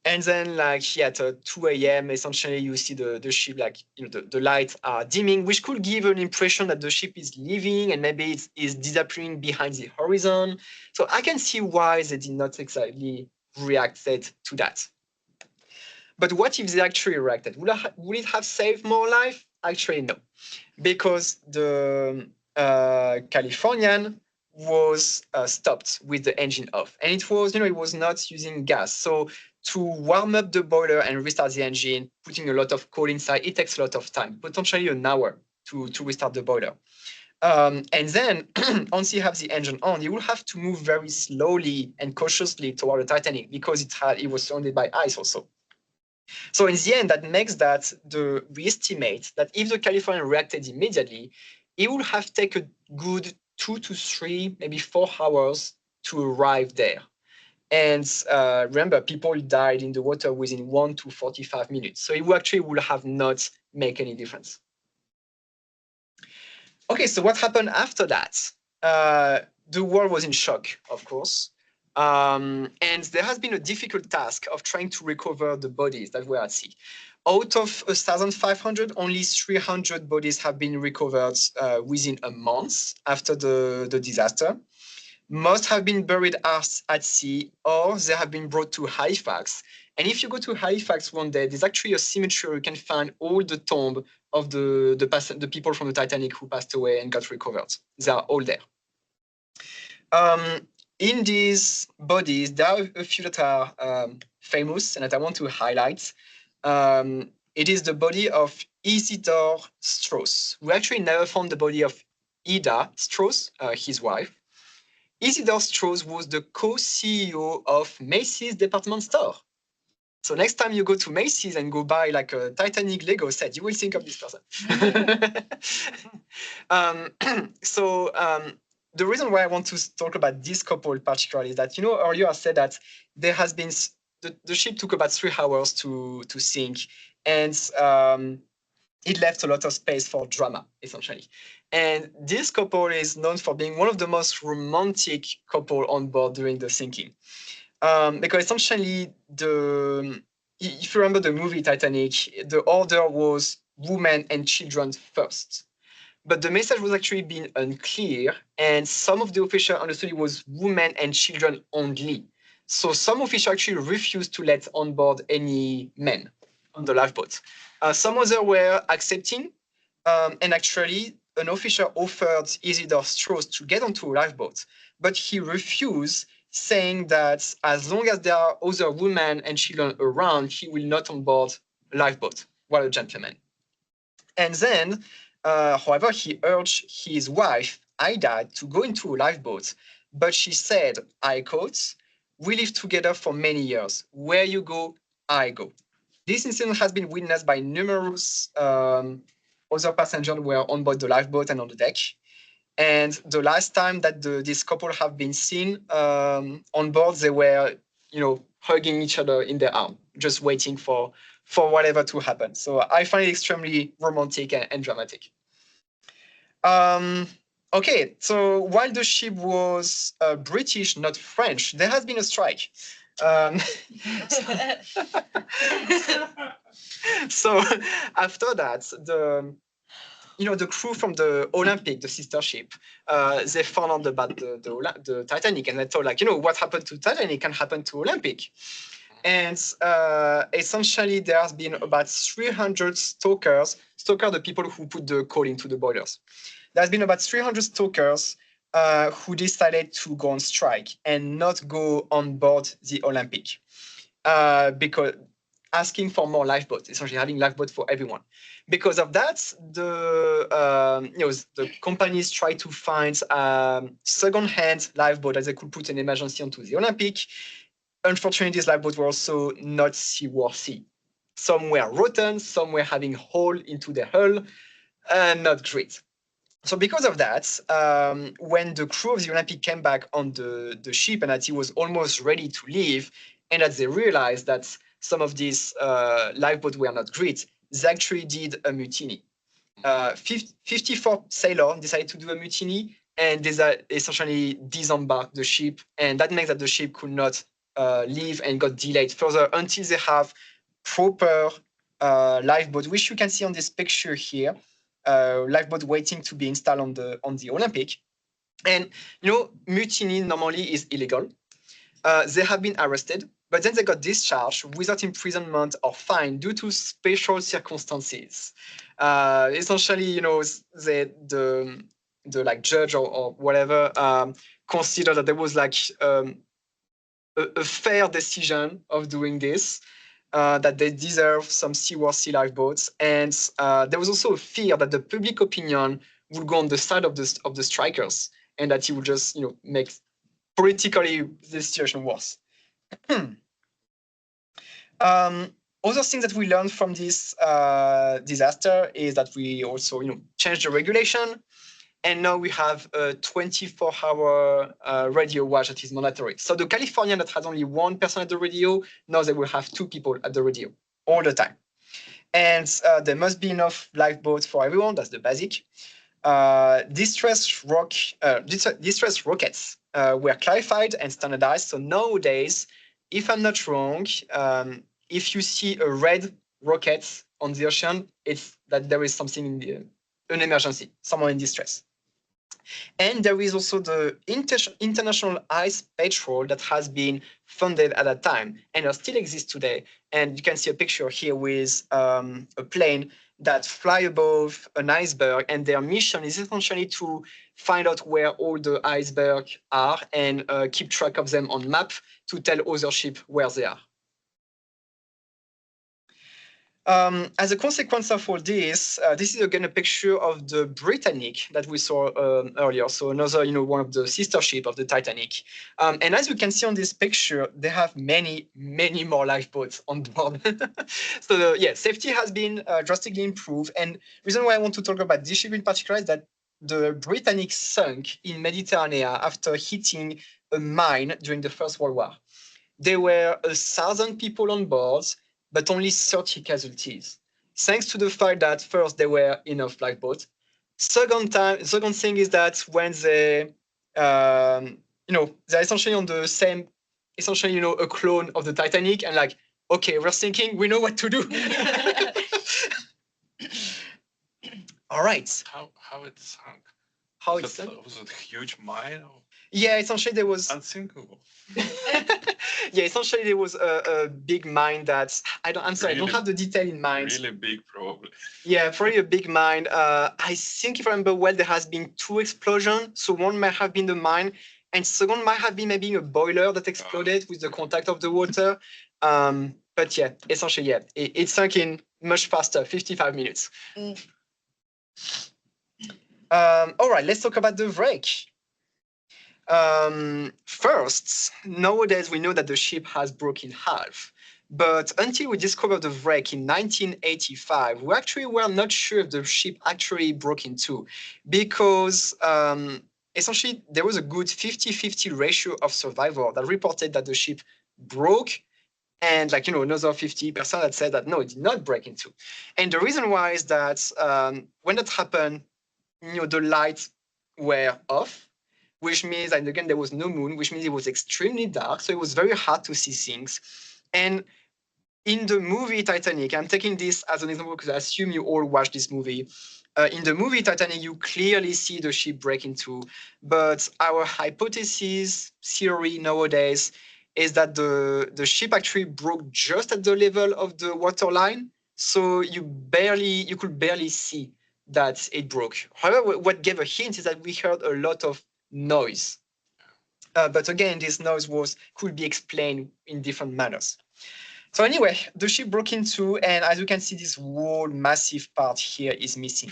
And then, like, at 2 a.m., essentially, you see the ship, like, the lights are dimming, which could give an impression that the ship is leaving and maybe it is disappearing behind the horizon. So I can see why they did not exactly react to that. But what if they actually reacted? Would it have saved more life? Actually, no, because the Californian was stopped with the engine off, and it was not using gas. So to warm up the boiler and restart the engine, putting a lot of coal inside, it takes a lot of time, potentially an hour to restart the boiler. And then once you have the engine on, you will have to move very slowly and cautiously toward the Titanic because it was surrounded by ice also. So in the end, that makes we estimate that if the Californian reacted immediately, it would have taken a good 2 to 3, maybe 4 hours to arrive there. And remember, people died in the water within 1 to 45 minutes. So it actually would have not made any difference. Okay, so what happened after that? The world was in shock, of course. And there has been a difficult task of trying to recover the bodies that were at sea. Out of 1,500, only 300 bodies have been recovered within a month after the disaster. Most have been buried at sea, or they have been brought to Halifax. And if you go to Halifax one day, there's actually a cemetery where you can find all the tomb of the people from the Titanic who passed away and got recovered. They are all there. In these bodies, there are a few that are famous and that I want to highlight. It is the body of Isidore Strauss. We actually never found the body of Ida Strauss, his wife. Isidore Strauss was the co-CEO of Macy's department store. So next time you go to Macy's and go buy like a Titanic Lego set, you will think of this person. The reason why I want to talk about this couple particularly is that, earlier I said that there has been, the ship took about 3 hours to sink, and it left a lot of space for drama, essentially. And this couple is known for being one of the most romantic couple on board during the sinking. Because essentially, if you remember the movie Titanic, the order was women and children first. But the message was actually being unclear, and some of the officials understood it was women and children only. So some officials actually refused to let on board any men on the lifeboat. Some others were accepting, and actually an official offered Isidore Strauss to get onto a lifeboat, but he refused, saying that as long as there are other women and children around, he will not on board a lifeboat. What a gentleman. And then, however, he urged his wife, Ida, to go into a lifeboat, but she said, I quote, "We live together for many years. Where you go, I go." This incident has been witnessed by numerous other passengers who were on board the lifeboat and on the deck. And the last time that this couple have been seen on board, they were, hugging each other in their arm, just waiting for whatever to happen. So I find it extremely romantic and dramatic. Okay, so while the ship was British, not French, there has been a strike. So after that, the crew from the Olympic, the sister ship, they found out about the Titanic, and they thought, what happened to Titanic can happen to Olympic. And essentially, there has been about 300 stokers, the people who put the coal into the boilers. There's been about 300 stokers who decided to go on strike and not go on board the Olympic, because asking for more lifeboats, essentially having lifeboats for everyone. Because of that, the companies tried to find second-hand lifeboat that they could put an emergency onto the Olympic. Unfortunately, these lifeboats were also not seaworthy. Some were rotten, some were having hole into the hull, and not great. So because of that, when the crew of the Olympic came back on the ship and that he was almost ready to leave, and that they realized that some of these lifeboats were not great, they actually did a mutiny. 54 sailors decided to do a mutiny, and they essentially disembarked the ship, and that means that the ship could not leave and got delayed further until they have proper lifeboat, which you can see on this picture here. Lifeboat waiting to be installed on the Olympic. And mutiny normally is illegal. They have been arrested, but then they got discharged without imprisonment or fine due to special circumstances. Essentially, the judge or whatever considered that there was a fair decision of doing this. That they deserve some seaworthy lifeboats, and there was also a fear that the public opinion would go on the side of the strikers, and that he would just make politically the situation worse. Other things that we learned from this disaster is that we also changed the regulation, and now we have a 24-hour radio watch that is mandatory. So the Californian that has only one person at the radio, now they will have 2 people at the radio all the time. And there must be enough lifeboats for everyone. That's the basic. distress rockets were clarified and standardized. So nowadays, if I'm not wrong, if you see a red rocket on the ocean, it's that there is something in an emergency, someone in distress. And there is also the International Ice Patrol that has been funded at that time and still exists today. And you can see a picture here with a plane that fly above an iceberg, and their mission is essentially to find out where all the icebergs are and keep track of them on map to tell other ships where they are. As a consequence of all this, this is again a picture of the Britannic that we saw earlier. So another, one of the sister ship of the Titanic. And as you can see on this picture, they have many, many more lifeboats on board. So safety has been drastically improved. And the reason why I want to talk about this ship in particular is that the Britannic sunk in Mediterranean after hitting a mine during the First World War. There were 1,000 people on board, but only 30 casualties. Thanks to the fact that first there were enough lifeboats. Second thing is that when they're essentially on the same, essentially, a clone of the Titanic, and like, okay, we're sinking, we know what to do. All right. How it sunk? How it sunk? Was it a huge mine? Or? Yeah, essentially there was unsinkable. Yeah, essentially there was a big mine that I don't have the detail in mind. Really big, probably. Yeah, probably a big mine. I think if I remember well, there has been 2 explosions. So one might have been the mine, and second might have been maybe a boiler that exploded with the contact of the water. But yeah, essentially, it sunk in much faster, 55 minutes. All right, let's talk about the wreck. First, nowadays we know that the ship has broken in half. But until we discovered the wreck in 1985, we actually were not sure if the ship actually broke in two, because essentially there was a good 50-50 ratio of survivors that reported that the ship broke, and another 50% that said that no, it did not break in two. And the reason why is that when that happened, the lights were off, which means, and again, there was no moon, which means it was extremely dark. So it was very hard to see things. And in the movie Titanic, I'm taking this as an example because I assume you all watched this movie. In the movie Titanic, you clearly see the ship break in two. But our hypothesis, theory nowadays, is that the ship actually broke just at the level of the waterline. So you could barely see that it broke. However, what gave a hint is that we heard a lot of noise. But again, this noise could be explained in different manners. So anyway, the ship broke in two, and as you can see, this whole massive part here is missing.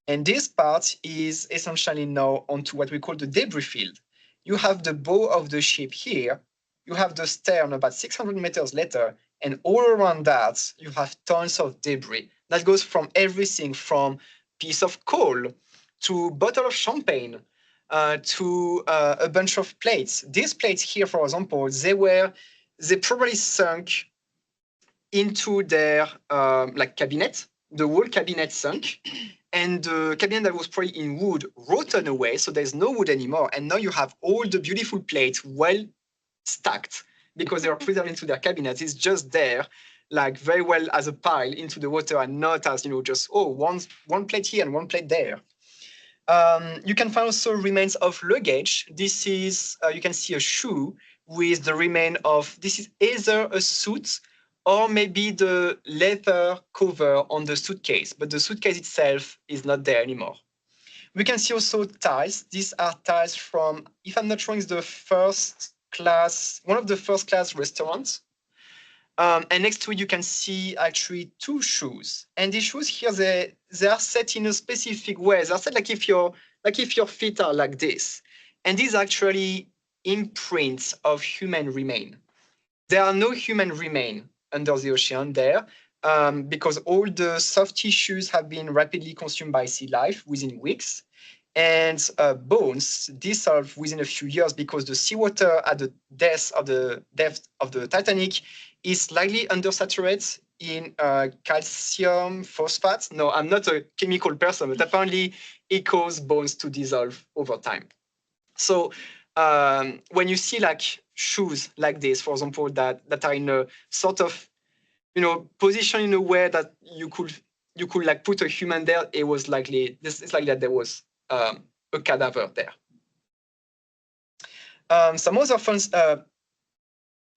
And this part is essentially now onto what we call the debris field. You have the bow of the ship here, you have the stern about 600 meters later, and all around that, you have tons of debris. That goes from everything from piece of coal to bottle of champagne, to a bunch of plates. These plates here, for example, they probably sunk into their cabinet. The whole cabinet sunk, and the cabinet that was probably in wood rotten away, so there's no wood anymore. And now you have all the beautiful plates well stacked because they are preserved into their cabinets. It's just there, like very well as a pile into the water, and not as just one plate here and one plate there. You can find also remains of luggage. This is, you can see a shoe with the remain of, this is either a suit or maybe the leather cover on the suitcase, but the suitcase itself is not there anymore. We can see also tiles. These are tiles from, if I'm not wrong, it's the first class, one of the first class restaurants. And next to it, you can see actually 2 shoes. And these shoes here, they are set in a specific way. They're set like if your feet are like this. And these are actually imprints of human remain. There are no human remain under the ocean there, because all the soft tissues have been rapidly consumed by sea life within weeks. And bones dissolve within a few years because the seawater at the depth of the Titanic is slightly undersaturated in calcium phosphate. No, I'm not a chemical person, but apparently it causes bones to dissolve over time. So when you see like shoes like this, for example, that are in a sort of position in a way that you could like put a human there, it was likely it's likely that there was a cadaver there. Some other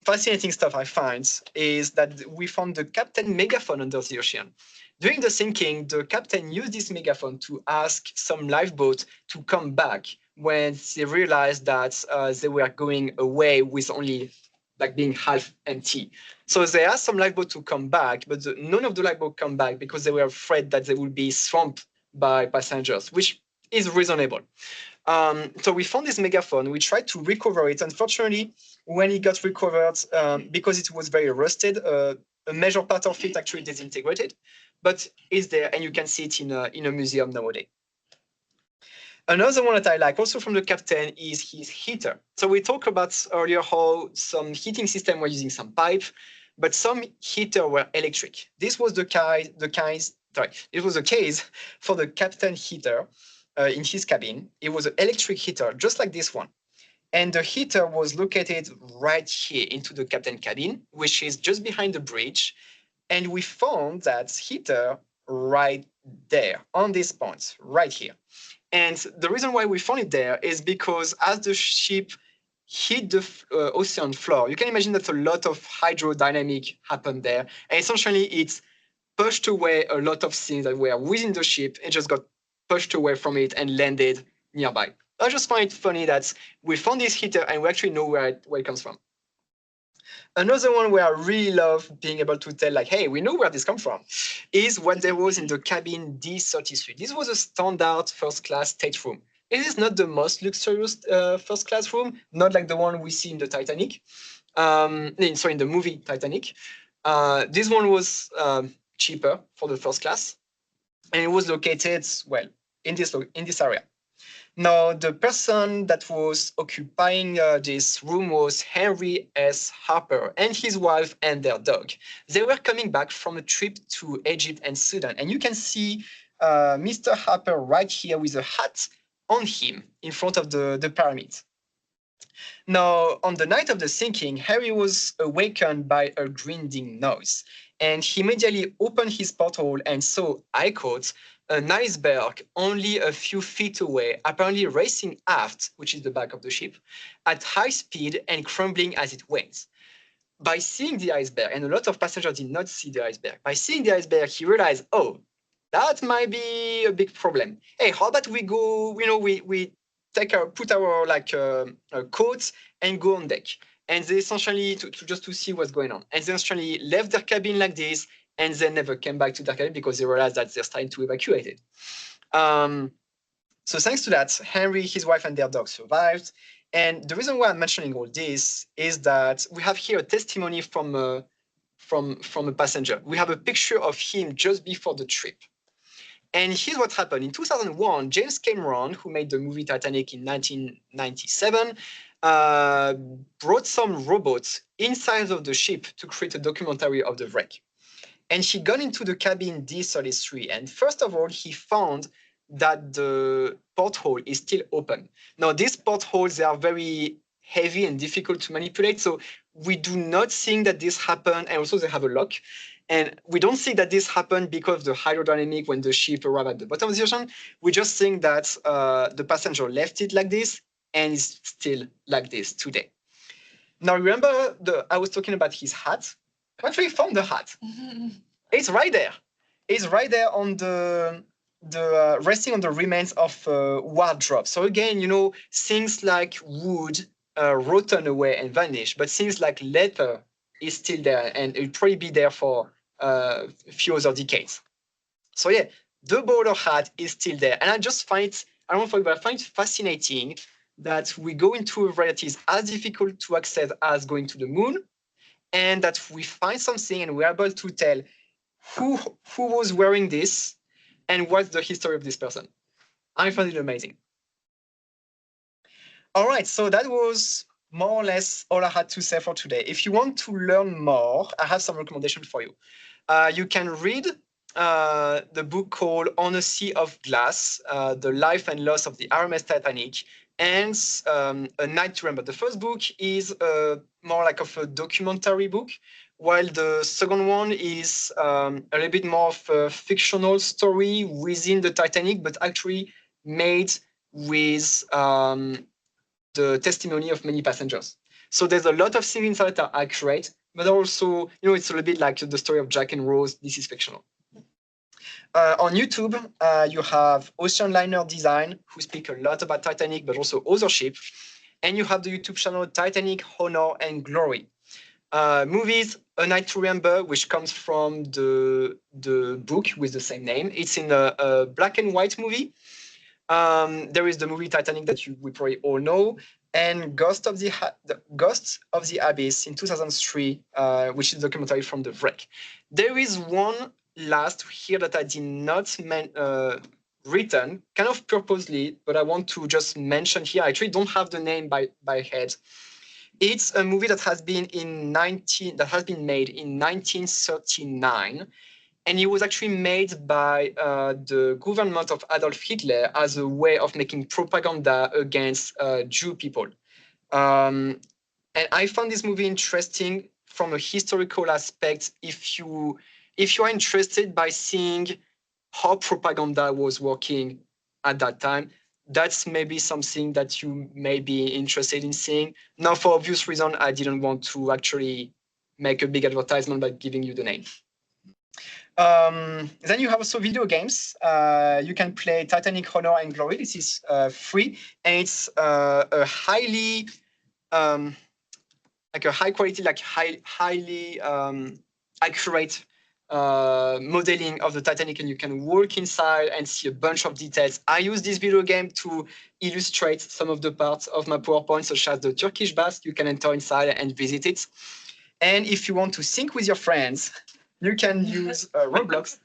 fascinating stuff I find is that we found the captain megaphone under the ocean. During the sinking, the captain used this megaphone to ask some lifeboat to come back when they realized that they were going away with only like being half empty. So they asked some lifeboat to come back, but none of the lifeboat come back because they were afraid that they would be swamped by passengers, which is reasonable. So we found this megaphone. We tried to recover it. Unfortunately, when it got recovered, because it was very rusted, a major part of it actually disintegrated, but it's there, and you can see it in a museum nowadays. Another one that I like also from the captain is his heater. So we talked about earlier how some heating system were using some pipe, but some heater were electric. This was the case for the captain heater in his cabin. It was an electric heater, just like this one. And the heater was located right here into the captain cabin, which is just behind the bridge. And we found that heater right there on this point, right here. And the reason why we found it there is because as the ship hit the ocean floor, you can imagine that a lot of hydrodynamic happened there. And essentially, it pushed away a lot of things that were within the ship and just got pushed away from it and landed nearby. I just find it funny that we found this heater and we actually know where it comes from. Another one where I really love being able to tell, like, hey, we know where this comes from, is what there was in the cabin D33. This was a standard first-class stateroom. It is not the most luxurious first-class room, not like the one we see in the Titanic. In the movie Titanic. This one was cheaper for the first class, and it was located, well, in this area. Now, the person that was occupying this room was Henry S. Harper and his wife and their dog. They were coming back from a trip to Egypt and Sudan. And you can see Mr. Harper right here with a hat on him in front of the pyramid. Now, on the night of the sinking, Harry was awakened by a grinding noise. And he immediately opened his porthole and saw, I quote, an iceberg only a few feet away, apparently racing aft, which is the back of the ship, at high speed and crumbling as it went. By seeing the iceberg, and a lot of passengers did not see the iceberg, by seeing the iceberg, he realized, oh, that might be a big problem. Hey, how about we go, we put our coats and go on deck. And they essentially, just to see what's going on. And they essentially left their cabin like this, and they never came back to their cabin because they realized that they're starting to evacuate it. So thanks to that, Henry, his wife, and their dog survived. And the reason why I'm mentioning all this is that we have here a testimony from a passenger. We have a picture of him just before the trip. And here's what happened. In 2001, James Cameron, who made the movie Titanic in 1997, brought some robots inside of the ship to create a documentary of the wreck. And he got into the cabin D33. And first of all, he found that the porthole is still open. Now, these portholes, they are very heavy and difficult to manipulate. So we do not think that this happened. And also they have a lock. And we don't think that this happened because of the hydrodynamic when the ship arrived at the bottom of the ocean. We just think that the passenger left it like this and it's still like this today. Now, remember I was talking about his hat? I actually found the hat. It's right there. It's right there on the resting on the remains of wardrobe. So again, things like wood rotten away and vanish, but things like leather is still there, and it'll probably be there for a few other decades. So yeah, the bowler hat is still there, and I just find it fascinating that we go into a reality is as difficult to access as going to the moon, and that we find something and we're able to tell who was wearing this and what's the history of this person. I find it amazing. All right, so that was more or less all I had to say for today. If you want to learn more, I have some recommendations for you. You can read the book called On a Sea of Glass, The Life and Loss of the RMS Titanic, and A Night to Remember. The first book is more like of a documentary book, while the second one is a little bit more of a fictional story within the Titanic, but actually made with the testimony of many passengers. So there's a lot of things inside that are accurate, but also, it's a little bit like the story of Jack and Rose. This is fictional. On YouTube, you have Ocean Liner Design, who speak a lot about Titanic, but also other ships. And you have the YouTube channel Titanic, Honor, and Glory. Movies, A Night to Remember, which comes from the book with the same name. It's in a black and white movie. There is the movie Titanic that we probably all know, and Ghost of the Abyss in 2003, which is a documentary from the wreck. There is one last here that I did not written, kind of purposely, but I want to just mention here. I actually don't have the name by head. It's a movie that has been made in 1939. And it was actually made by the government of Adolf Hitler as a way of making propaganda against Jew people. And I found this movie interesting from a historical aspect. If you are interested by seeing how propaganda was working at that time, that's maybe something that you may be interested in seeing. Now, for obvious reason, I didn't want to actually make a big advertisement by giving you the name. Then you have also video games. You can play Titanic, Honor, and Glory. This is free, and it's a highly, like a high quality, like highly accurate modeling of the Titanic, and you can walk inside and see a bunch of details. I use this video game to illustrate some of the parts of my PowerPoint, such as the Turkish bath. You can enter inside and visit it. And if you want to sync with your friends, you can use Roblox.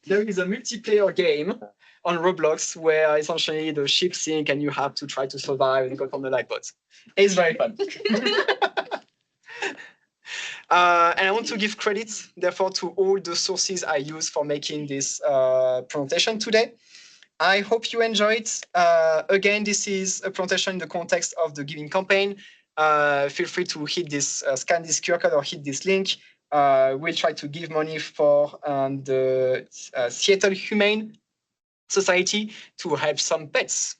There is a multiplayer game on Roblox where essentially the ship sink and you have to try to survive and go on the lifeboat. It's very fun. And I want to give credit, therefore, to all the sources I use for making this presentation today. I hope you enjoy it. Again, this is a presentation in the context of the Giving campaign. Feel free to hit this, scan this QR code or hit this link. We'll try to give money for the Seattle Humane Society to help some pets.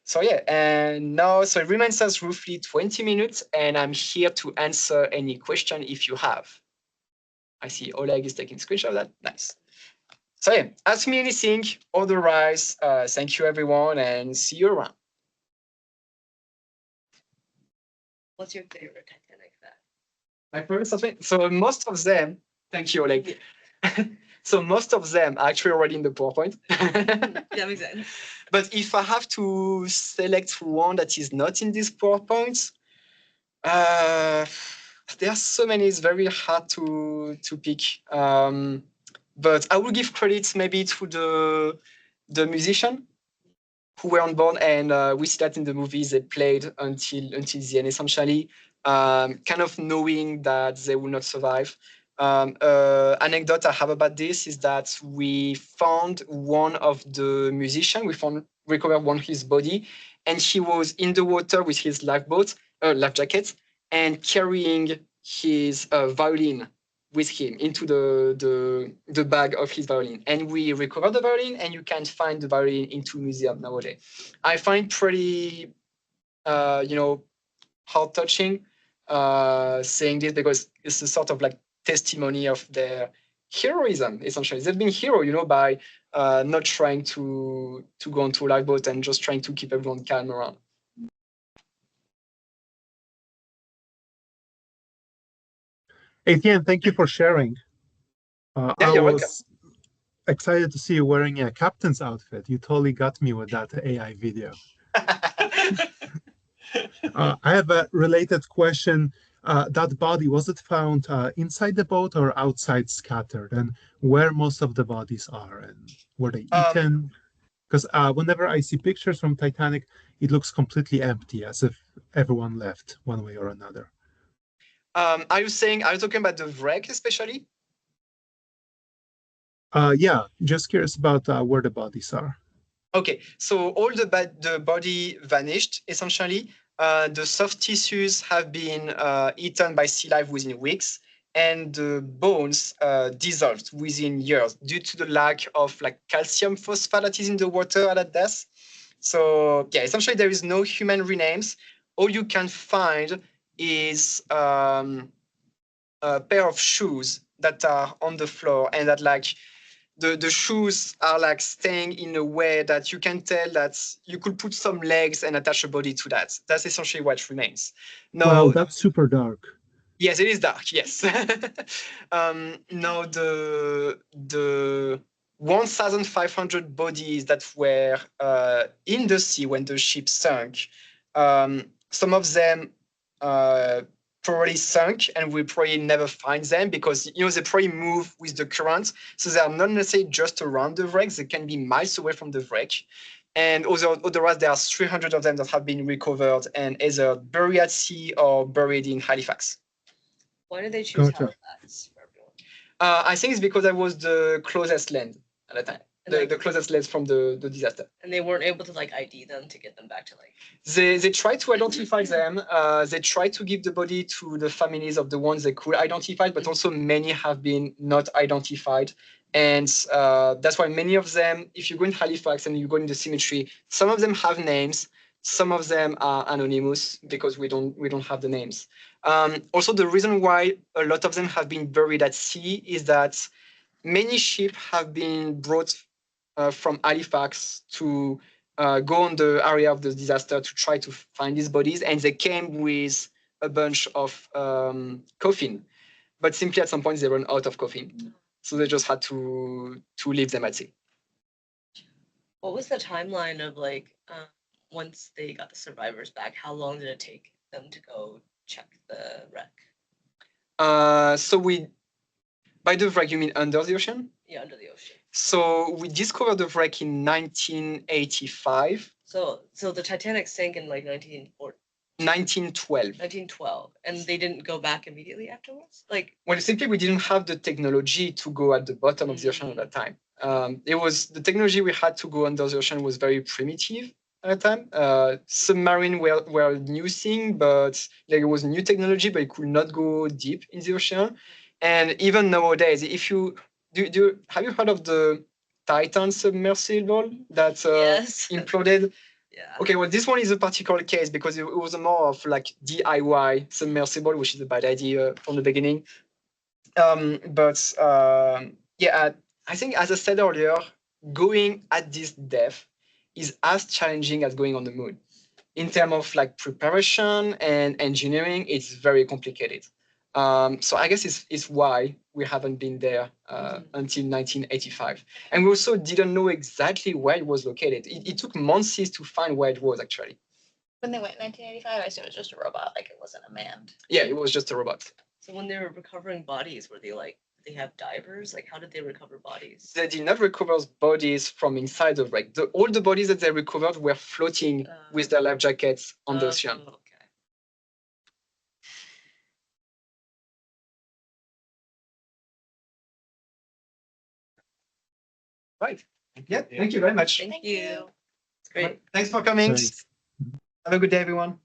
So yeah, and now, so it remains us roughly 20 minutes, and I'm here to answer any question if you have. I see Oleg is taking a screenshot of that. Nice. So yeah, ask me anything. Otherwise, thank you everyone, and see you around. What's your favorite Titanic fact? My favorite something. So most of them, thank you, Oleg. So most of them are actually already in the PowerPoint. That makes sense. But if I have to select one that is not in this PowerPoint, there are so many, it's very hard to pick. But I will give credit maybe to the musician who were on board, and we see that in the movies they played until the end, essentially, kind of knowing that they will not survive. Anecdote I have about this is that we found one of the musicians, recovered one of his body, and he was in the water with his life jacket, and carrying his violin with him into the bag of his violin. And we recovered the violin, and you can find the violin into museum nowadays. I find pretty, heart touching saying this, because it's a sort of like testimony of their heroism, essentially. They've been hero, by not trying to go onto a lifeboat and just trying to keep everyone calm around. Etienne, thank you for sharing. Yeah, I you're was excited to see you wearing a captain's outfit. You totally got me with that AI video. I have a related question. That body, was it found inside the boat or outside scattered? And where most of the bodies are? And were they eaten, Because whenever I see pictures from Titanic, it looks completely empty, as if everyone left one way or another. Are you talking about the wreck especially? Yeah, just curious about where the bodies are. Okay, so all the body vanished essentially. The soft tissues have been eaten by sea life within weeks, and the bones dissolved within years due to the lack of like calcium phosphate that is in the water at that death. So yeah, essentially there is no human renames. All you can find is a pair of shoes that are on the floor, and that like the shoes are like staying in a way that you can tell that you could put some legs and attach a body to that. That's essentially what remains. No, Wow, that's super dark. yes, it is dark. Yes. Now the 1,500 bodies that were in the sea when the ship sunk, some of them probably sunk, and we probably never find them because they probably move with the current, so they are not necessarily just around the wreck. They can be miles away from the wreck. And otherwise, there are 300 of them that have been recovered and either buried at sea or buried in Halifax. Why did they choose Gotcha. Halifax for everyone? I think it's because that was the closest land at the time. And, like, The closest land from the disaster. And they weren't able to like ID them to get them back to like. They tried to identify them. They tried to give the body to the families of the ones they could identify, but also many have been not identified. And that's why many of them, if you go in Halifax and you go in the cemetery, some of them have names, some of them are anonymous because we don't have the names. Also, the reason why a lot of them have been buried at sea is that many ships have been brought from Halifax to go on the area of the disaster to try to find these bodies, and they came with a bunch of coffin, but simply at some point they ran out of coffin, so they just had to leave them at sea. What was the timeline of like once they got the survivors back? How long did it take them to go check the wreck? So by the wreck you mean under the ocean? Yeah, under the ocean. So we discovered the wreck in 1985. So the Titanic sank in like 1912. 1912, and they didn't go back immediately afterwards. Like, Well, simply we didn't have the technology to go at the bottom of the ocean at that time. It was the technology we had to go under the ocean was very primitive at the time. Submarine were a new thing, but like it was new technology, but it could not go deep in the ocean. And even nowadays, if you have you heard of the Titan submersible that yes. imploded? Yeah. Okay, well, this one is a particular case because it was more of like DIY submersible, which is a bad idea from the beginning. Yeah, I think as I said earlier, going at this depth is as challenging as going on the moon. In terms of like preparation and engineering, it's very complicated. So I guess it's why we haven't been there until 1985. And we also didn't know exactly where it was located. It took months to find where it was actually. When they went in 1985, I assume it was just a robot, like it wasn't a manned. Yeah, it was just a robot. So when they were recovering bodies, were they like, they have divers? Like, how did they recover bodies? They did not recover bodies from inside the wreck. All the bodies that they recovered were floating with their life jackets on the ocean. Okay. Right. Yeah, thank you very much. Thank you. It's great. Thanks for coming. Thanks. Have a good day, everyone.